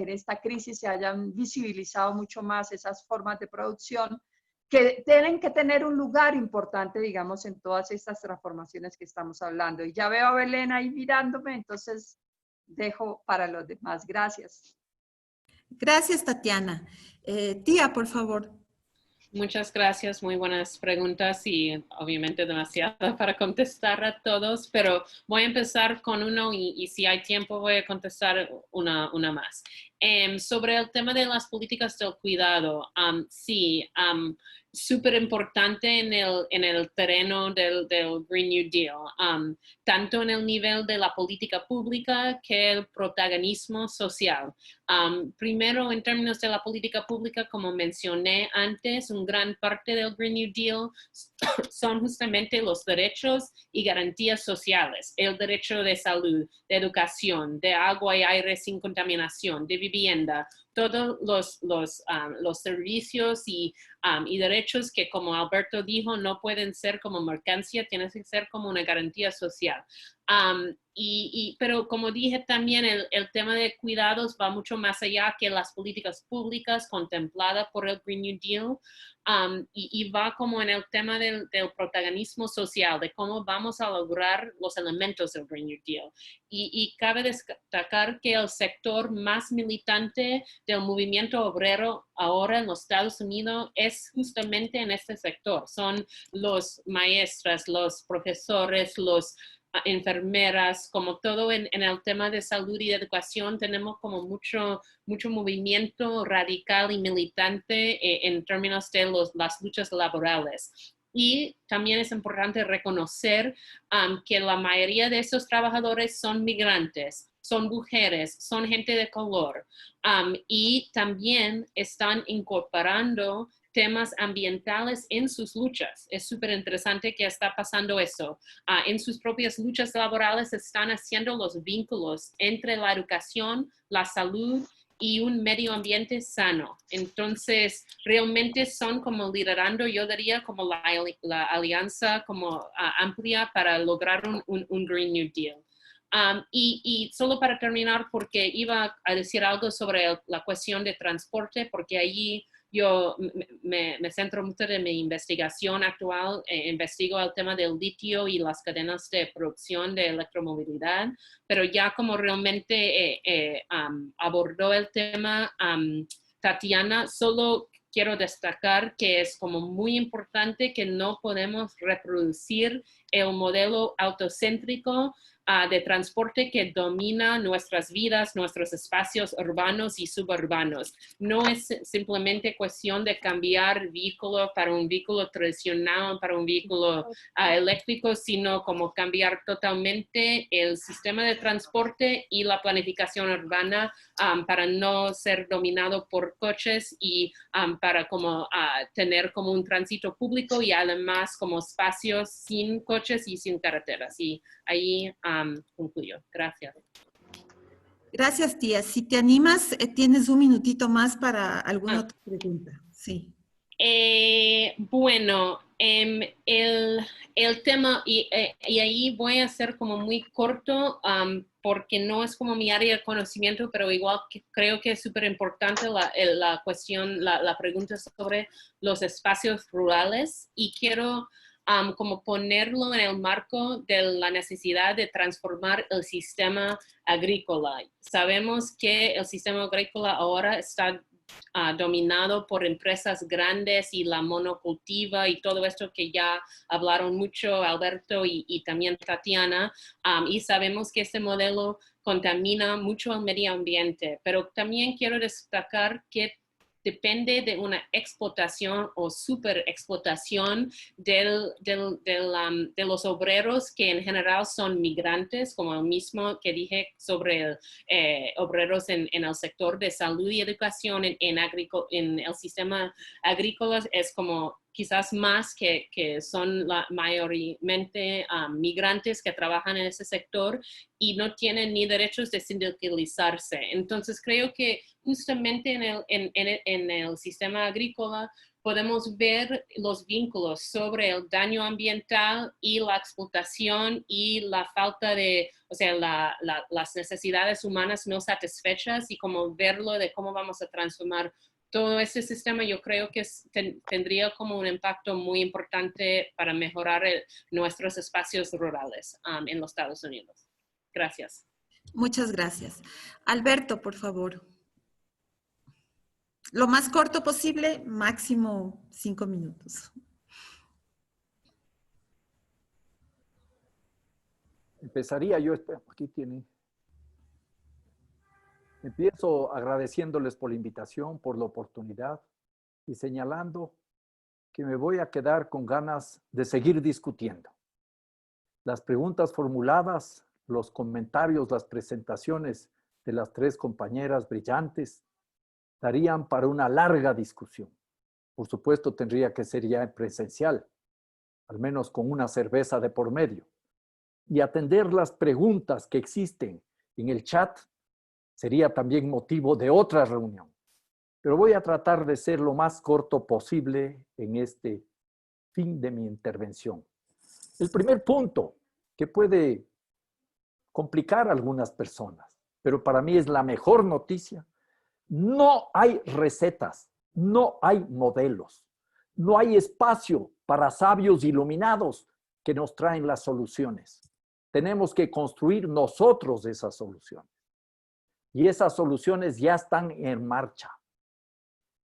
crisis se hayan visibilizado mucho más esas formas de producción que tienen que tener un lugar importante, digamos, en todas estas transformaciones que estamos hablando. Y ya veo a Belén ahí mirándome, entonces dejo para los demás. Gracias. Gracias, Tatiana. Tía, por favor. Muchas gracias, muy buenas preguntas y obviamente demasiado para contestar a todos, pero voy a empezar con uno y si hay tiempo voy a contestar una más. Sobre el tema de las políticas del cuidado, sí, súper importante en el terreno del Green New Deal, tanto en el nivel de la política pública que el protagonismo social. Primero, en términos de la política pública, como mencioné antes, una gran parte del Green New Deal son justamente los derechos y garantías sociales, el derecho de salud, de educación, de agua y aire sin contaminación, de vivienda, todos los servicios y derechos que, como Alberto dijo, no pueden ser como mercancía, tienen que ser como una garantía social. Pero como dije también, el tema de cuidados va mucho más allá que las políticas públicas contempladas por el Green New Deal. Y va como en el tema del protagonismo social, de cómo vamos a lograr los elementos del Green New Deal. Y cabe destacar que el sector más militante del movimiento obrero ahora en los Estados Unidos es justamente en este sector. Son los maestras, los profesores, los enfermeras, como todo en el tema de salud y educación, tenemos como mucho movimiento radical y militante en términos de las luchas laborales. Y también es importante reconocer que la mayoría de esos trabajadores son migrantes, son mujeres, son gente de color, y también están incorporando temas ambientales en sus luchas. Es súper interesante que está pasando eso. En sus propias luchas laborales están haciendo los vínculos entre la educación, la salud y un medio ambiente sano. Entonces, realmente son como liderando, yo diría, como la alianza como amplia para lograr un Green New Deal. Y solo para terminar, porque iba a decir algo sobre la cuestión de transporte, porque allí yo me centro mucho de mi investigación actual, investigo el tema del litio y las cadenas de producción de electromovilidad, pero ya como realmente abordó el tema Tatiana, solo quiero destacar que es como muy importante que no podemos reproducir el modelo autocéntrico de transporte que domina nuestras vidas, nuestros espacios urbanos y suburbanos. No es simplemente cuestión de cambiar vehículo para un vehículo tradicional, para un vehículo eléctrico, sino como cambiar totalmente el sistema de transporte y la planificación urbana para no ser dominado por coches y para como tener como un tránsito público y además como espacios sin coches y sin carreteras. Y ahí concluyo. Gracias. Gracias, tía. Si te animas, tienes un minutito más para alguna otra pregunta. Sí. Bueno, el tema, y ahí voy a ser como muy corto, porque no es como mi área de conocimiento, pero igual que creo que es súper importante la cuestión, la pregunta sobre los espacios rurales, y quiero como ponerlo en el marco de la necesidad de transformar el sistema agrícola. Sabemos que el sistema agrícola ahora está dominado por empresas grandes y la monocultiva y todo esto que ya hablaron mucho Alberto y también Tatiana, y sabemos que este modelo contamina mucho el medio ambiente, pero también quiero destacar que depende de una explotación o superexplotación de los obreros que en general son migrantes, como el mismo que dije sobre obreros en el sector de salud y educación, en el sistema agrícola, es como quizás más que son mayormente migrantes que trabajan en ese sector y no tienen ni derechos de sindicalizarse. Entonces creo que justamente en el sistema agrícola podemos ver los vínculos sobre el daño ambiental y la explotación y la falta de, o sea, las necesidades humanas no satisfechas, y como verlo de cómo vamos a transformar todo ese sistema. Yo creo que tendría como un impacto muy importante para mejorar nuestros espacios rurales en los Estados Unidos. Gracias. Muchas gracias. Alberto, por favor. Lo más corto posible, máximo 5 minutos. Empezaría yo, aquí tiene. Empiezo agradeciéndoles por la invitación, por la oportunidad y señalando que me voy a quedar con ganas de seguir discutiendo. Las preguntas formuladas, los comentarios, las presentaciones de las tres compañeras brillantes darían para una larga discusión. Por supuesto, tendría que ser ya en presencial, al menos con una cerveza de por medio. Y atender las preguntas que existen en el chat sería también motivo de otra reunión. Pero voy a tratar de ser lo más corto posible en este fin de mi intervención. El primer punto, que puede complicar a algunas personas, pero para mí es la mejor noticia: no hay recetas, no hay modelos, no hay espacio para sabios iluminados que nos traen las soluciones. Tenemos que construir nosotros esas soluciones. Y esas soluciones ya están en marcha.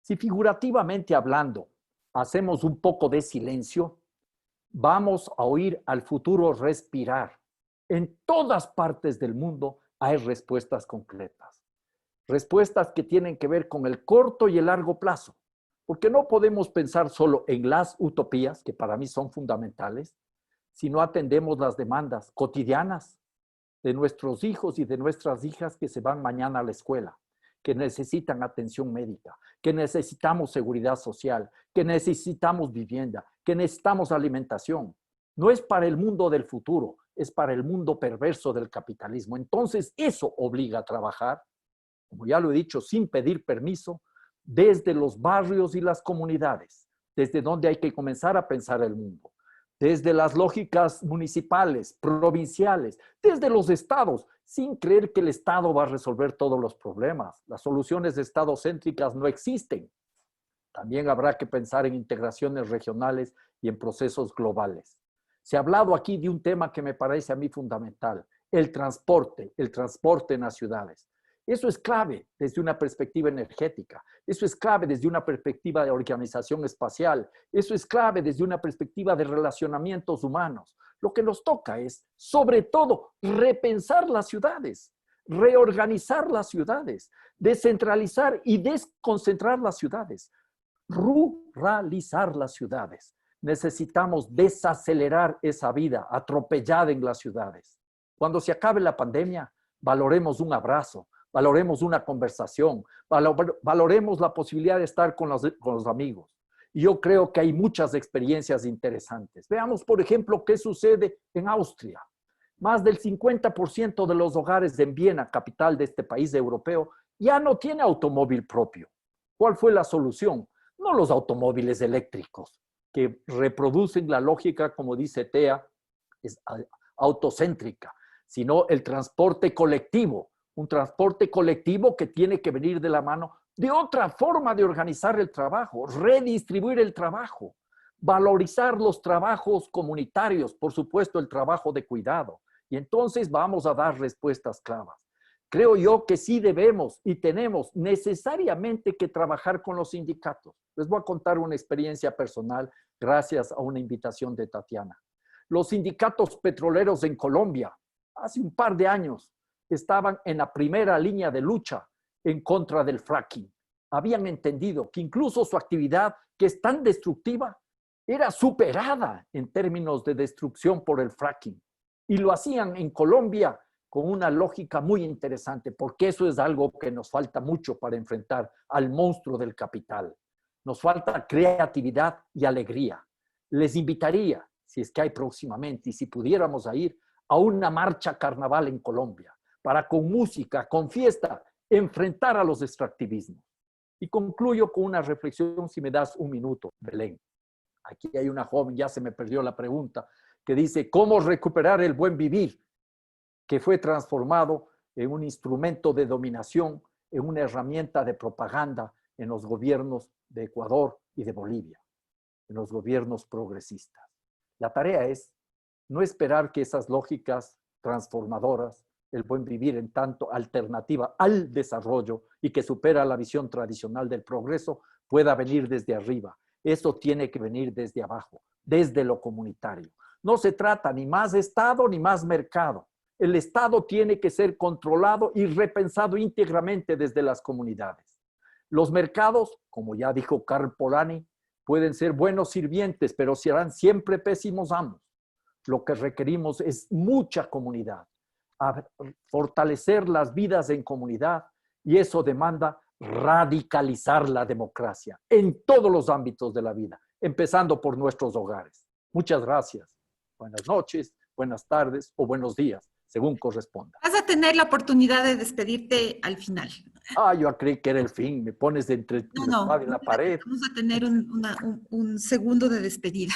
Si figurativamente hablando hacemos un poco de silencio, vamos a oír al futuro respirar En todas partes del mundo hay respuestas concretas. Respuestas que tienen que ver con el corto y el largo plazo. Porque no podemos pensar solo en las utopías, que para mí son fundamentales, si no atendemos las demandas cotidianas de nuestros hijos y de nuestras hijas que se van mañana a la escuela, que necesitan atención médica, que necesitamos seguridad social, que necesitamos vivienda, que necesitamos alimentación. No es para el mundo del futuro, es para el mundo perverso del capitalismo. Entonces, eso obliga a trabajar, como ya lo he dicho, sin pedir permiso, desde los barrios y las comunidades, desde donde hay que comenzar a pensar el mundo, desde las lógicas municipales, provinciales, desde los estados, sin creer que el Estado va a resolver todos los problemas. Las soluciones estadocéntricas no existen. También habrá que pensar en integraciones regionales y en procesos globales. Se ha hablado aquí de un tema que me parece a mí fundamental, el transporte en las ciudades. Eso es clave desde una perspectiva energética, eso es clave desde una perspectiva de organización espacial, eso es clave desde una perspectiva de relacionamientos humanos. Lo que nos toca es, sobre todo, repensar las ciudades, reorganizar las ciudades, descentralizar y desconcentrar las ciudades, ruralizar las ciudades. Necesitamos desacelerar esa vida atropellada en las ciudades. Cuando se acabe la pandemia, valoremos un abrazo, valoremos una conversación, valoremos la posibilidad de estar con los amigos. Y yo creo que hay muchas experiencias interesantes. Veamos, por ejemplo, qué sucede en Austria. Más del 50% de los hogares en Viena, capital de este país europeo, ya no tiene automóvil propio. ¿Cuál fue la solución? No los automóviles eléctricos, que reproducen la lógica, como dice Tea, es autocéntrica, sino el transporte colectivo. Un transporte colectivo que tiene que venir de la mano de otra forma de organizar el trabajo, redistribuir el trabajo, valorizar los trabajos comunitarios, por supuesto el trabajo de cuidado. Y entonces vamos a dar respuestas claras. Creo yo que sí debemos y tenemos necesariamente que trabajar con los sindicatos. Les voy a contar una experiencia personal gracias a una invitación de Tatiana. Los sindicatos petroleros en Colombia, hace un par de años, estaban en la primera línea de lucha en contra del fracking. Habían entendido que incluso su actividad, que es tan destructiva, era superada en términos de destrucción por el fracking. Y lo hacían en Colombia con una lógica muy interesante, porque eso es algo que nos falta mucho para enfrentar al monstruo del capital. Nos falta creatividad y alegría. Les invitaría, si es que hay próximamente, y si pudiéramos ir, a una marcha carnaval en Colombia, para con música, con fiesta, enfrentar a los extractivismos. Y concluyo con una reflexión, si me das un minuto, Belén. Aquí hay una joven, ya se me perdió la pregunta, que dice, ¿cómo recuperar el buen vivir? Que fue transformado en un instrumento de dominación, en una herramienta de propaganda en los gobiernos de Ecuador y de Bolivia, en los gobiernos progresistas. La tarea es no esperar que esas lógicas transformadoras, el buen vivir en tanto alternativa al desarrollo y que supera la visión tradicional del progreso, pueda venir desde arriba. Eso tiene que venir desde abajo, desde lo comunitario. No se trata ni más Estado ni más mercado. El Estado tiene que ser controlado y repensado íntegramente desde las comunidades. Los mercados, como ya dijo Karl Polanyi, pueden ser buenos sirvientes, pero serán siempre pésimos amos. Lo que requerimos es mucha comunidad, a fortalecer las vidas en comunidad, y eso demanda radicalizar la democracia en todos los ámbitos de la vida, empezando por nuestros hogares. Muchas gracias. Buenas noches, buenas tardes o buenos días, según corresponda. Vas a tener la oportunidad de despedirte al final. Yo creí que era el fin. Me pones entre la pared. Vamos a tener un segundo de despedida.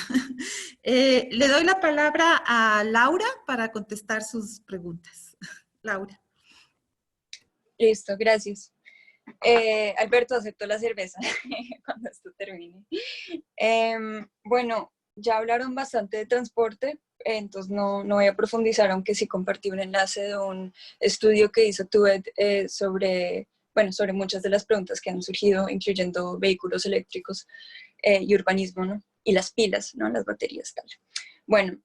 Le doy la palabra a Laura para contestar sus preguntas. Laura. Listo, gracias. Alberto, acepto la cerveza cuando esto termine. Bueno, ya hablaron bastante de transporte, entonces no voy a profundizar, aunque sí compartí un enlace de un estudio que hizo TUED sobre muchas de las preguntas que han surgido, incluyendo vehículos eléctricos y urbanismo, ¿no? Y las pilas, ¿no? Las baterías, tal. Bueno,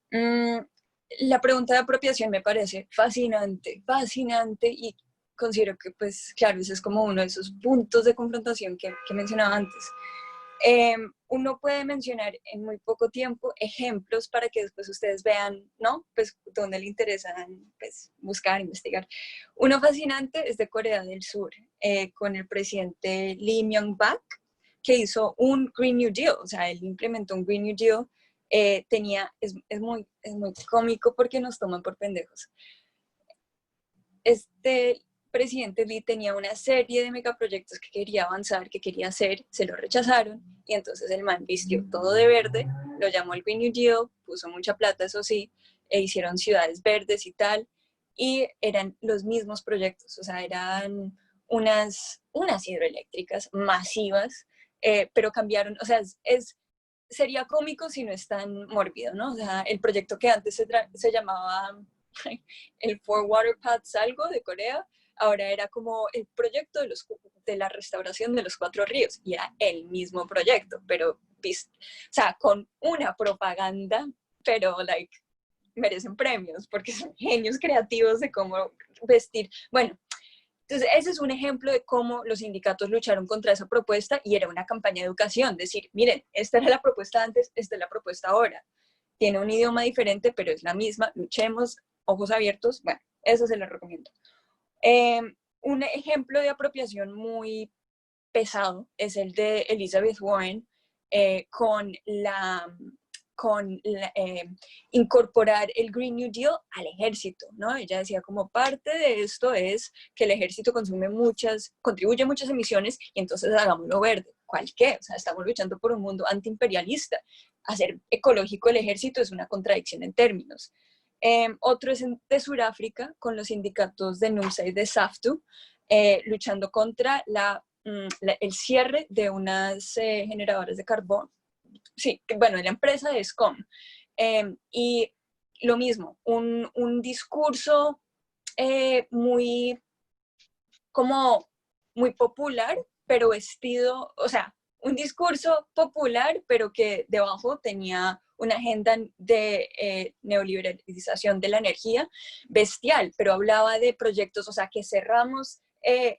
la pregunta de apropiación me parece fascinante, fascinante, y considero que, pues, claro, ese es como uno de esos puntos de confrontación que mencionaba antes. Uno puede mencionar en muy poco tiempo ejemplos para que después ustedes vean, ¿no? Pues dónde le interesan, pues, buscar, investigar. Uno fascinante es de Corea del Sur, con el presidente Lee Myung-bak, que hizo un Green New Deal, o sea, él implementó un Green New Deal. Es muy cómico porque nos toman por pendejos. Este presidente Lee tenía una serie de megaproyectos que quería avanzar, que quería hacer, se lo rechazaron, y entonces el man vistió todo de verde, lo llamó el Green New Deal, puso mucha plata, eso sí, e hicieron ciudades verdes y tal, y eran los mismos proyectos, o sea, eran unas hidroeléctricas masivas, pero cambiaron, o sea, sería cómico si no es tan mórbido, ¿no? O sea, el proyecto que antes se llamaba el Four Water Paths algo de Corea, ahora era como el proyecto de la restauración de los 4 ríos, y era el mismo proyecto, pero, o sea, con una propaganda, pero, like, merecen premios, porque son genios creativos de cómo vestir. Bueno, entonces ese es un ejemplo de cómo los sindicatos lucharon contra esa propuesta, y era una campaña de educación, decir, miren, esta era la propuesta antes, esta es la propuesta ahora. Tiene un idioma diferente, pero es la misma, luchemos, ojos abiertos. Bueno, eso se lo recomiendo. Un ejemplo de apropiación muy pesado es el de Elizabeth Warren, con incorporar el Green New Deal al ejército, ¿no? Ella decía, como parte de esto es que el ejército contribuye muchas emisiones, y entonces hagámoslo verde. ¿Cuál qué? O sea, estamos luchando por un mundo antiimperialista. Hacer ecológico el ejército es una contradicción en términos. Otro es de Sudáfrica, con los sindicatos de NUMSA y de SAFTU, luchando contra el cierre de unas generadoras de carbón. Sí, bueno, la empresa de Eskom. Y lo mismo, un discurso muy popular, pero vestido, o sea, un discurso popular, pero que debajo tenía una agenda de neoliberalización de la energía bestial, pero hablaba de proyectos, o sea, que cerramos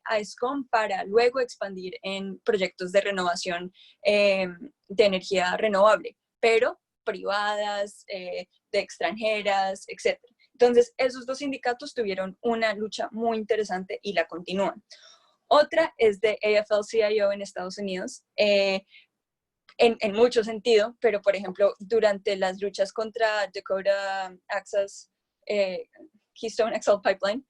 a Eskom para luego expandir en proyectos de renovación de energía renovable, pero privadas, de extranjeras, etc. Entonces, esos dos sindicatos tuvieron una lucha muy interesante y la continúan. Otra es de AFL-CIO en Estados Unidos, en mucho sentido, pero por ejemplo, durante las luchas contra Dakota Access, Keystone XL Pipeline,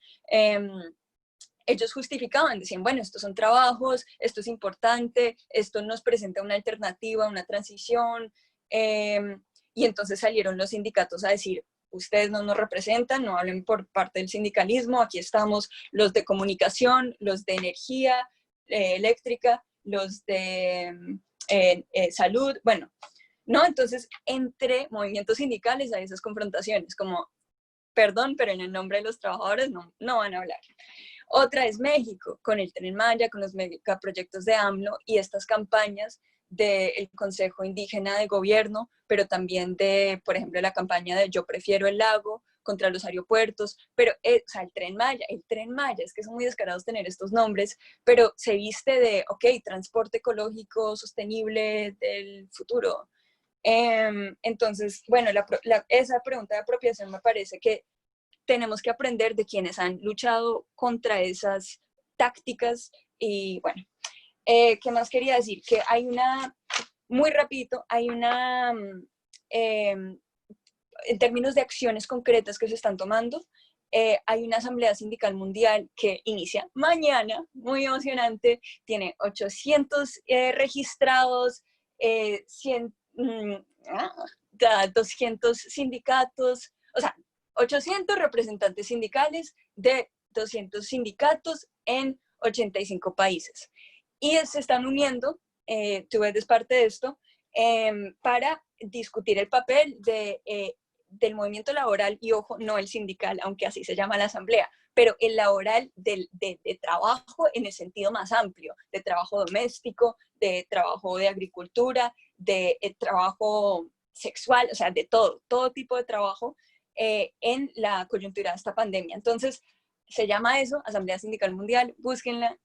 ellos justificaban, decían, bueno, estos son trabajos, esto es importante, esto nos presenta una alternativa, una transición, y entonces salieron los sindicatos a decir, ustedes no nos representan, no hablen por parte del sindicalismo, aquí estamos los de comunicación, los de energía eléctrica, los de salud, bueno, ¿no? Entonces, entre movimientos sindicales hay esas confrontaciones, como, perdón, pero en el nombre de los trabajadores no van a hablar. Otra es México, con el Tren Maya, con los megaproyectos de AMLO y estas campañas del Consejo Indígena de Gobierno, pero también de, por ejemplo, la campaña de Yo Prefiero el Lago contra los aeropuertos, pero, o sea, el Tren Maya, es que son muy descarados tener estos nombres, pero se viste de, ok, transporte ecológico sostenible del futuro. Entonces, bueno, esa pregunta de apropiación me parece que tenemos que aprender de quienes han luchado contra esas tácticas. Y bueno, ¿qué más quería decir? Que hay muy rapidito, hay en términos de acciones concretas que se están tomando, hay una asamblea sindical mundial que inicia mañana, muy emocionante, tiene 800 registrados, 200 sindicatos, o sea, 800 representantes sindicales de 200 sindicatos en 85 países. Y se están uniendo, tú eres parte de esto, para discutir el papel del movimiento laboral, y ojo, no el sindical, aunque así se llama la asamblea, pero el laboral de trabajo en el sentido más amplio, de trabajo doméstico, de trabajo de agricultura, de trabajo sexual, o sea, de todo tipo de trabajo, en la coyuntura de esta pandemia. Entonces, se llama eso, Asamblea Sindical Mundial, búsquenla,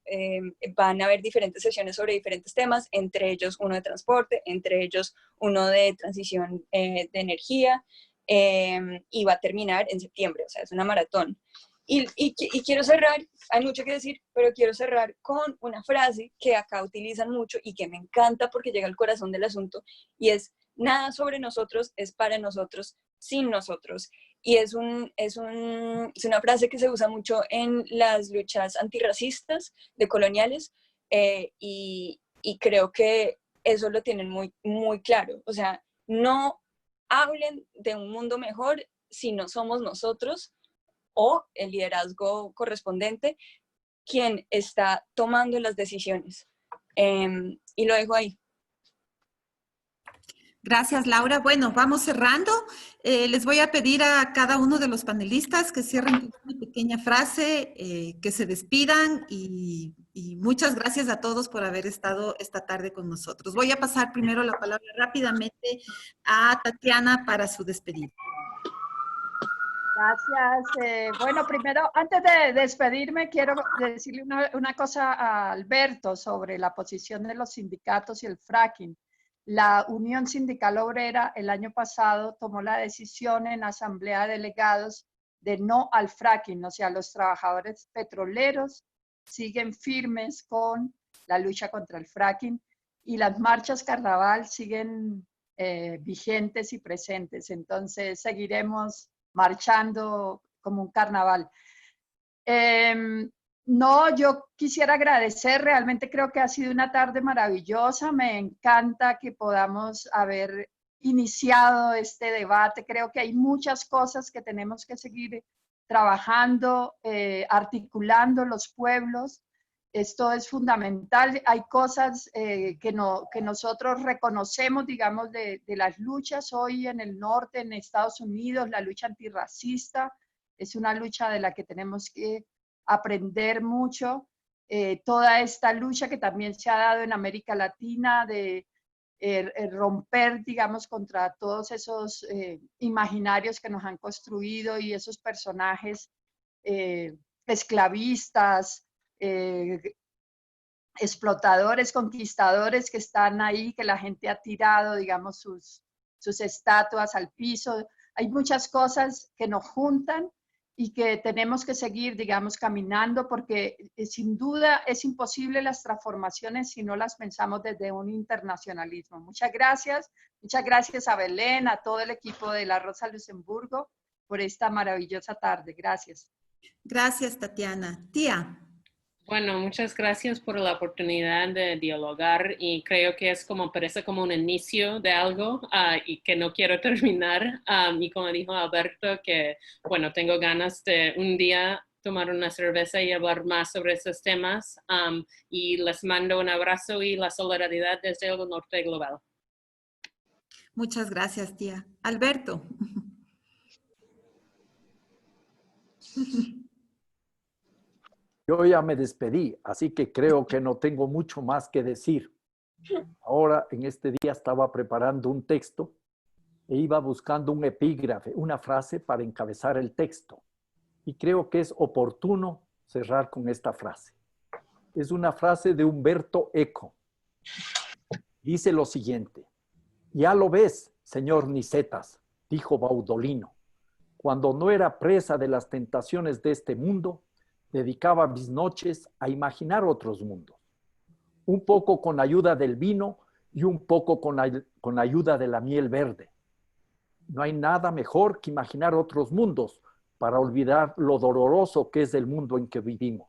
van a haber diferentes sesiones sobre diferentes temas, entre ellos uno de transporte, entre ellos uno de transición de energía, y va a terminar en septiembre, o sea, es una maratón. Y quiero cerrar, hay mucho que decir, pero quiero cerrar con una frase que acá utilizan mucho y que me encanta porque llega al corazón del asunto, y es: nada sobre nosotros es para nosotros sin nosotros. Y es una frase que se usa mucho en las luchas antirracistas, decoloniales, y creo que eso lo tienen muy, muy claro. O sea, no hablen de un mundo mejor si no somos nosotros o el liderazgo correspondiente quien está tomando las decisiones. Y lo dejo ahí. Gracias, Laura. Bueno, vamos cerrando. Les voy a pedir a cada uno de los panelistas que cierren con una pequeña frase, que se despidan y muchas gracias a todos por haber estado esta tarde con nosotros. Voy a pasar primero la palabra rápidamente a Tatiana para su despedida. Gracias. Bueno, primero, antes de despedirme, quiero decirle una cosa a Alberto sobre la posición de los sindicatos y el fracking. La Unión Sindical Obrera el año pasado tomó la decisión en Asamblea de Delegados de no al fracking, o sea, los trabajadores petroleros siguen firmes con la lucha contra el fracking y las marchas carnaval siguen vigentes y presentes. Entonces, seguiremos marchando como un carnaval. No, yo quisiera agradecer, realmente creo que ha sido una tarde maravillosa, me encanta que podamos haber iniciado este debate, creo que hay muchas cosas que tenemos que seguir trabajando, articulando los pueblos, esto es fundamental, hay cosas que nosotros reconocemos, digamos, de las luchas hoy en el norte, en Estados Unidos, la lucha antirracista, es una lucha de la que tenemos que aprender mucho. Toda esta lucha que también se ha dado en América Latina de romper, digamos, contra todos esos imaginarios que nos han construido y esos personajes esclavistas, explotadores, conquistadores que están ahí, que la gente ha tirado, digamos, sus estatuas al piso. Hay muchas cosas que nos juntan y que tenemos que seguir, digamos, caminando, porque sin duda es imposible las transformaciones si no las pensamos desde un internacionalismo. Muchas gracias a Belén, a todo el equipo de La Rosa Luxemburgo por esta maravillosa tarde. Gracias. Gracias, Tatiana. Tía. Bueno, muchas gracias por la oportunidad de dialogar y creo que parece como un inicio de algo y que no quiero terminar. Y como dijo Alberto, que bueno, tengo ganas de un día tomar una cerveza y hablar más sobre esos temas. Y les mando un abrazo y la solidaridad desde el Norte Global. Muchas gracias, tía. Alberto. Yo ya me despedí, así que creo que no tengo mucho más que decir. Ahora, en este día, estaba preparando un texto e iba buscando un epígrafe, una frase para encabezar el texto. Y creo que es oportuno cerrar con esta frase. Es una frase de Umberto Eco. Dice lo siguiente: ya lo ves, señor Nicetas, dijo Baudolino, cuando no era presa de las tentaciones de este mundo, dedicaba mis noches a imaginar otros mundos, un poco con ayuda del vino y un poco con ayuda de la miel verde. No hay nada mejor que imaginar otros mundos para olvidar lo doloroso que es el mundo en que vivimos.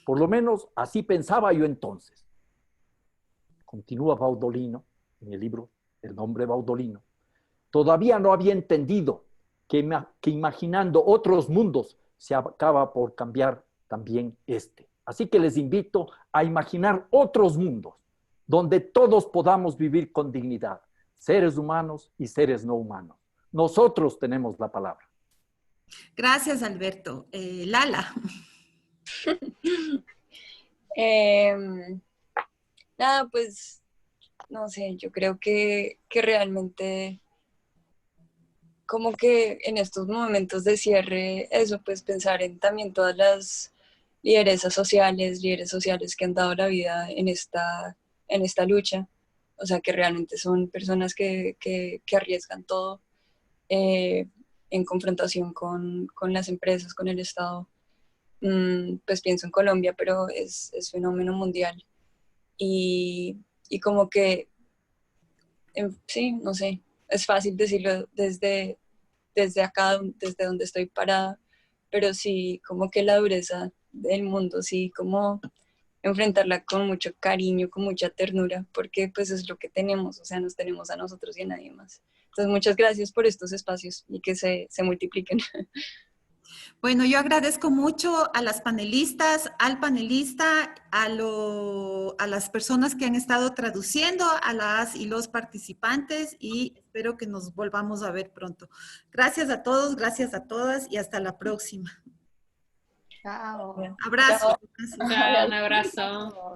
Por lo menos así pensaba yo entonces. Continúa Baudolino en el libro El nombre Baudolino. Todavía no había entendido que imaginando otros mundos se acaba por cambiar también este. Así que les invito a imaginar otros mundos donde todos podamos vivir con dignidad, seres humanos y seres no humanos. Nosotros tenemos la palabra. Gracias, Alberto. Lala. Nada, pues, no sé, yo creo que realmente como que en estos momentos de cierre, eso, pues pensar en también todas las líderes sociales que han dado la vida en esta lucha, o sea, que realmente son personas que arriesgan todo en confrontación con las empresas, con el Estado. Pues pienso en Colombia, pero es fenómeno mundial. Y como que, sí, no sé, es fácil decirlo desde acá, desde donde estoy parada, pero sí, como que la dureza del mundo, sí, como enfrentarla con mucho cariño, con mucha ternura, porque pues es lo que tenemos, o sea, nos tenemos a nosotros y a nadie más. Entonces, muchas gracias por estos espacios y que se multipliquen. Bueno, yo agradezco mucho a las panelistas, al panelista, a las personas que han estado traduciendo, a las y los participantes y espero que nos volvamos a ver pronto. Gracias a todos, gracias a todas y hasta la próxima. Chao. Abrazo. Chao, un abrazo.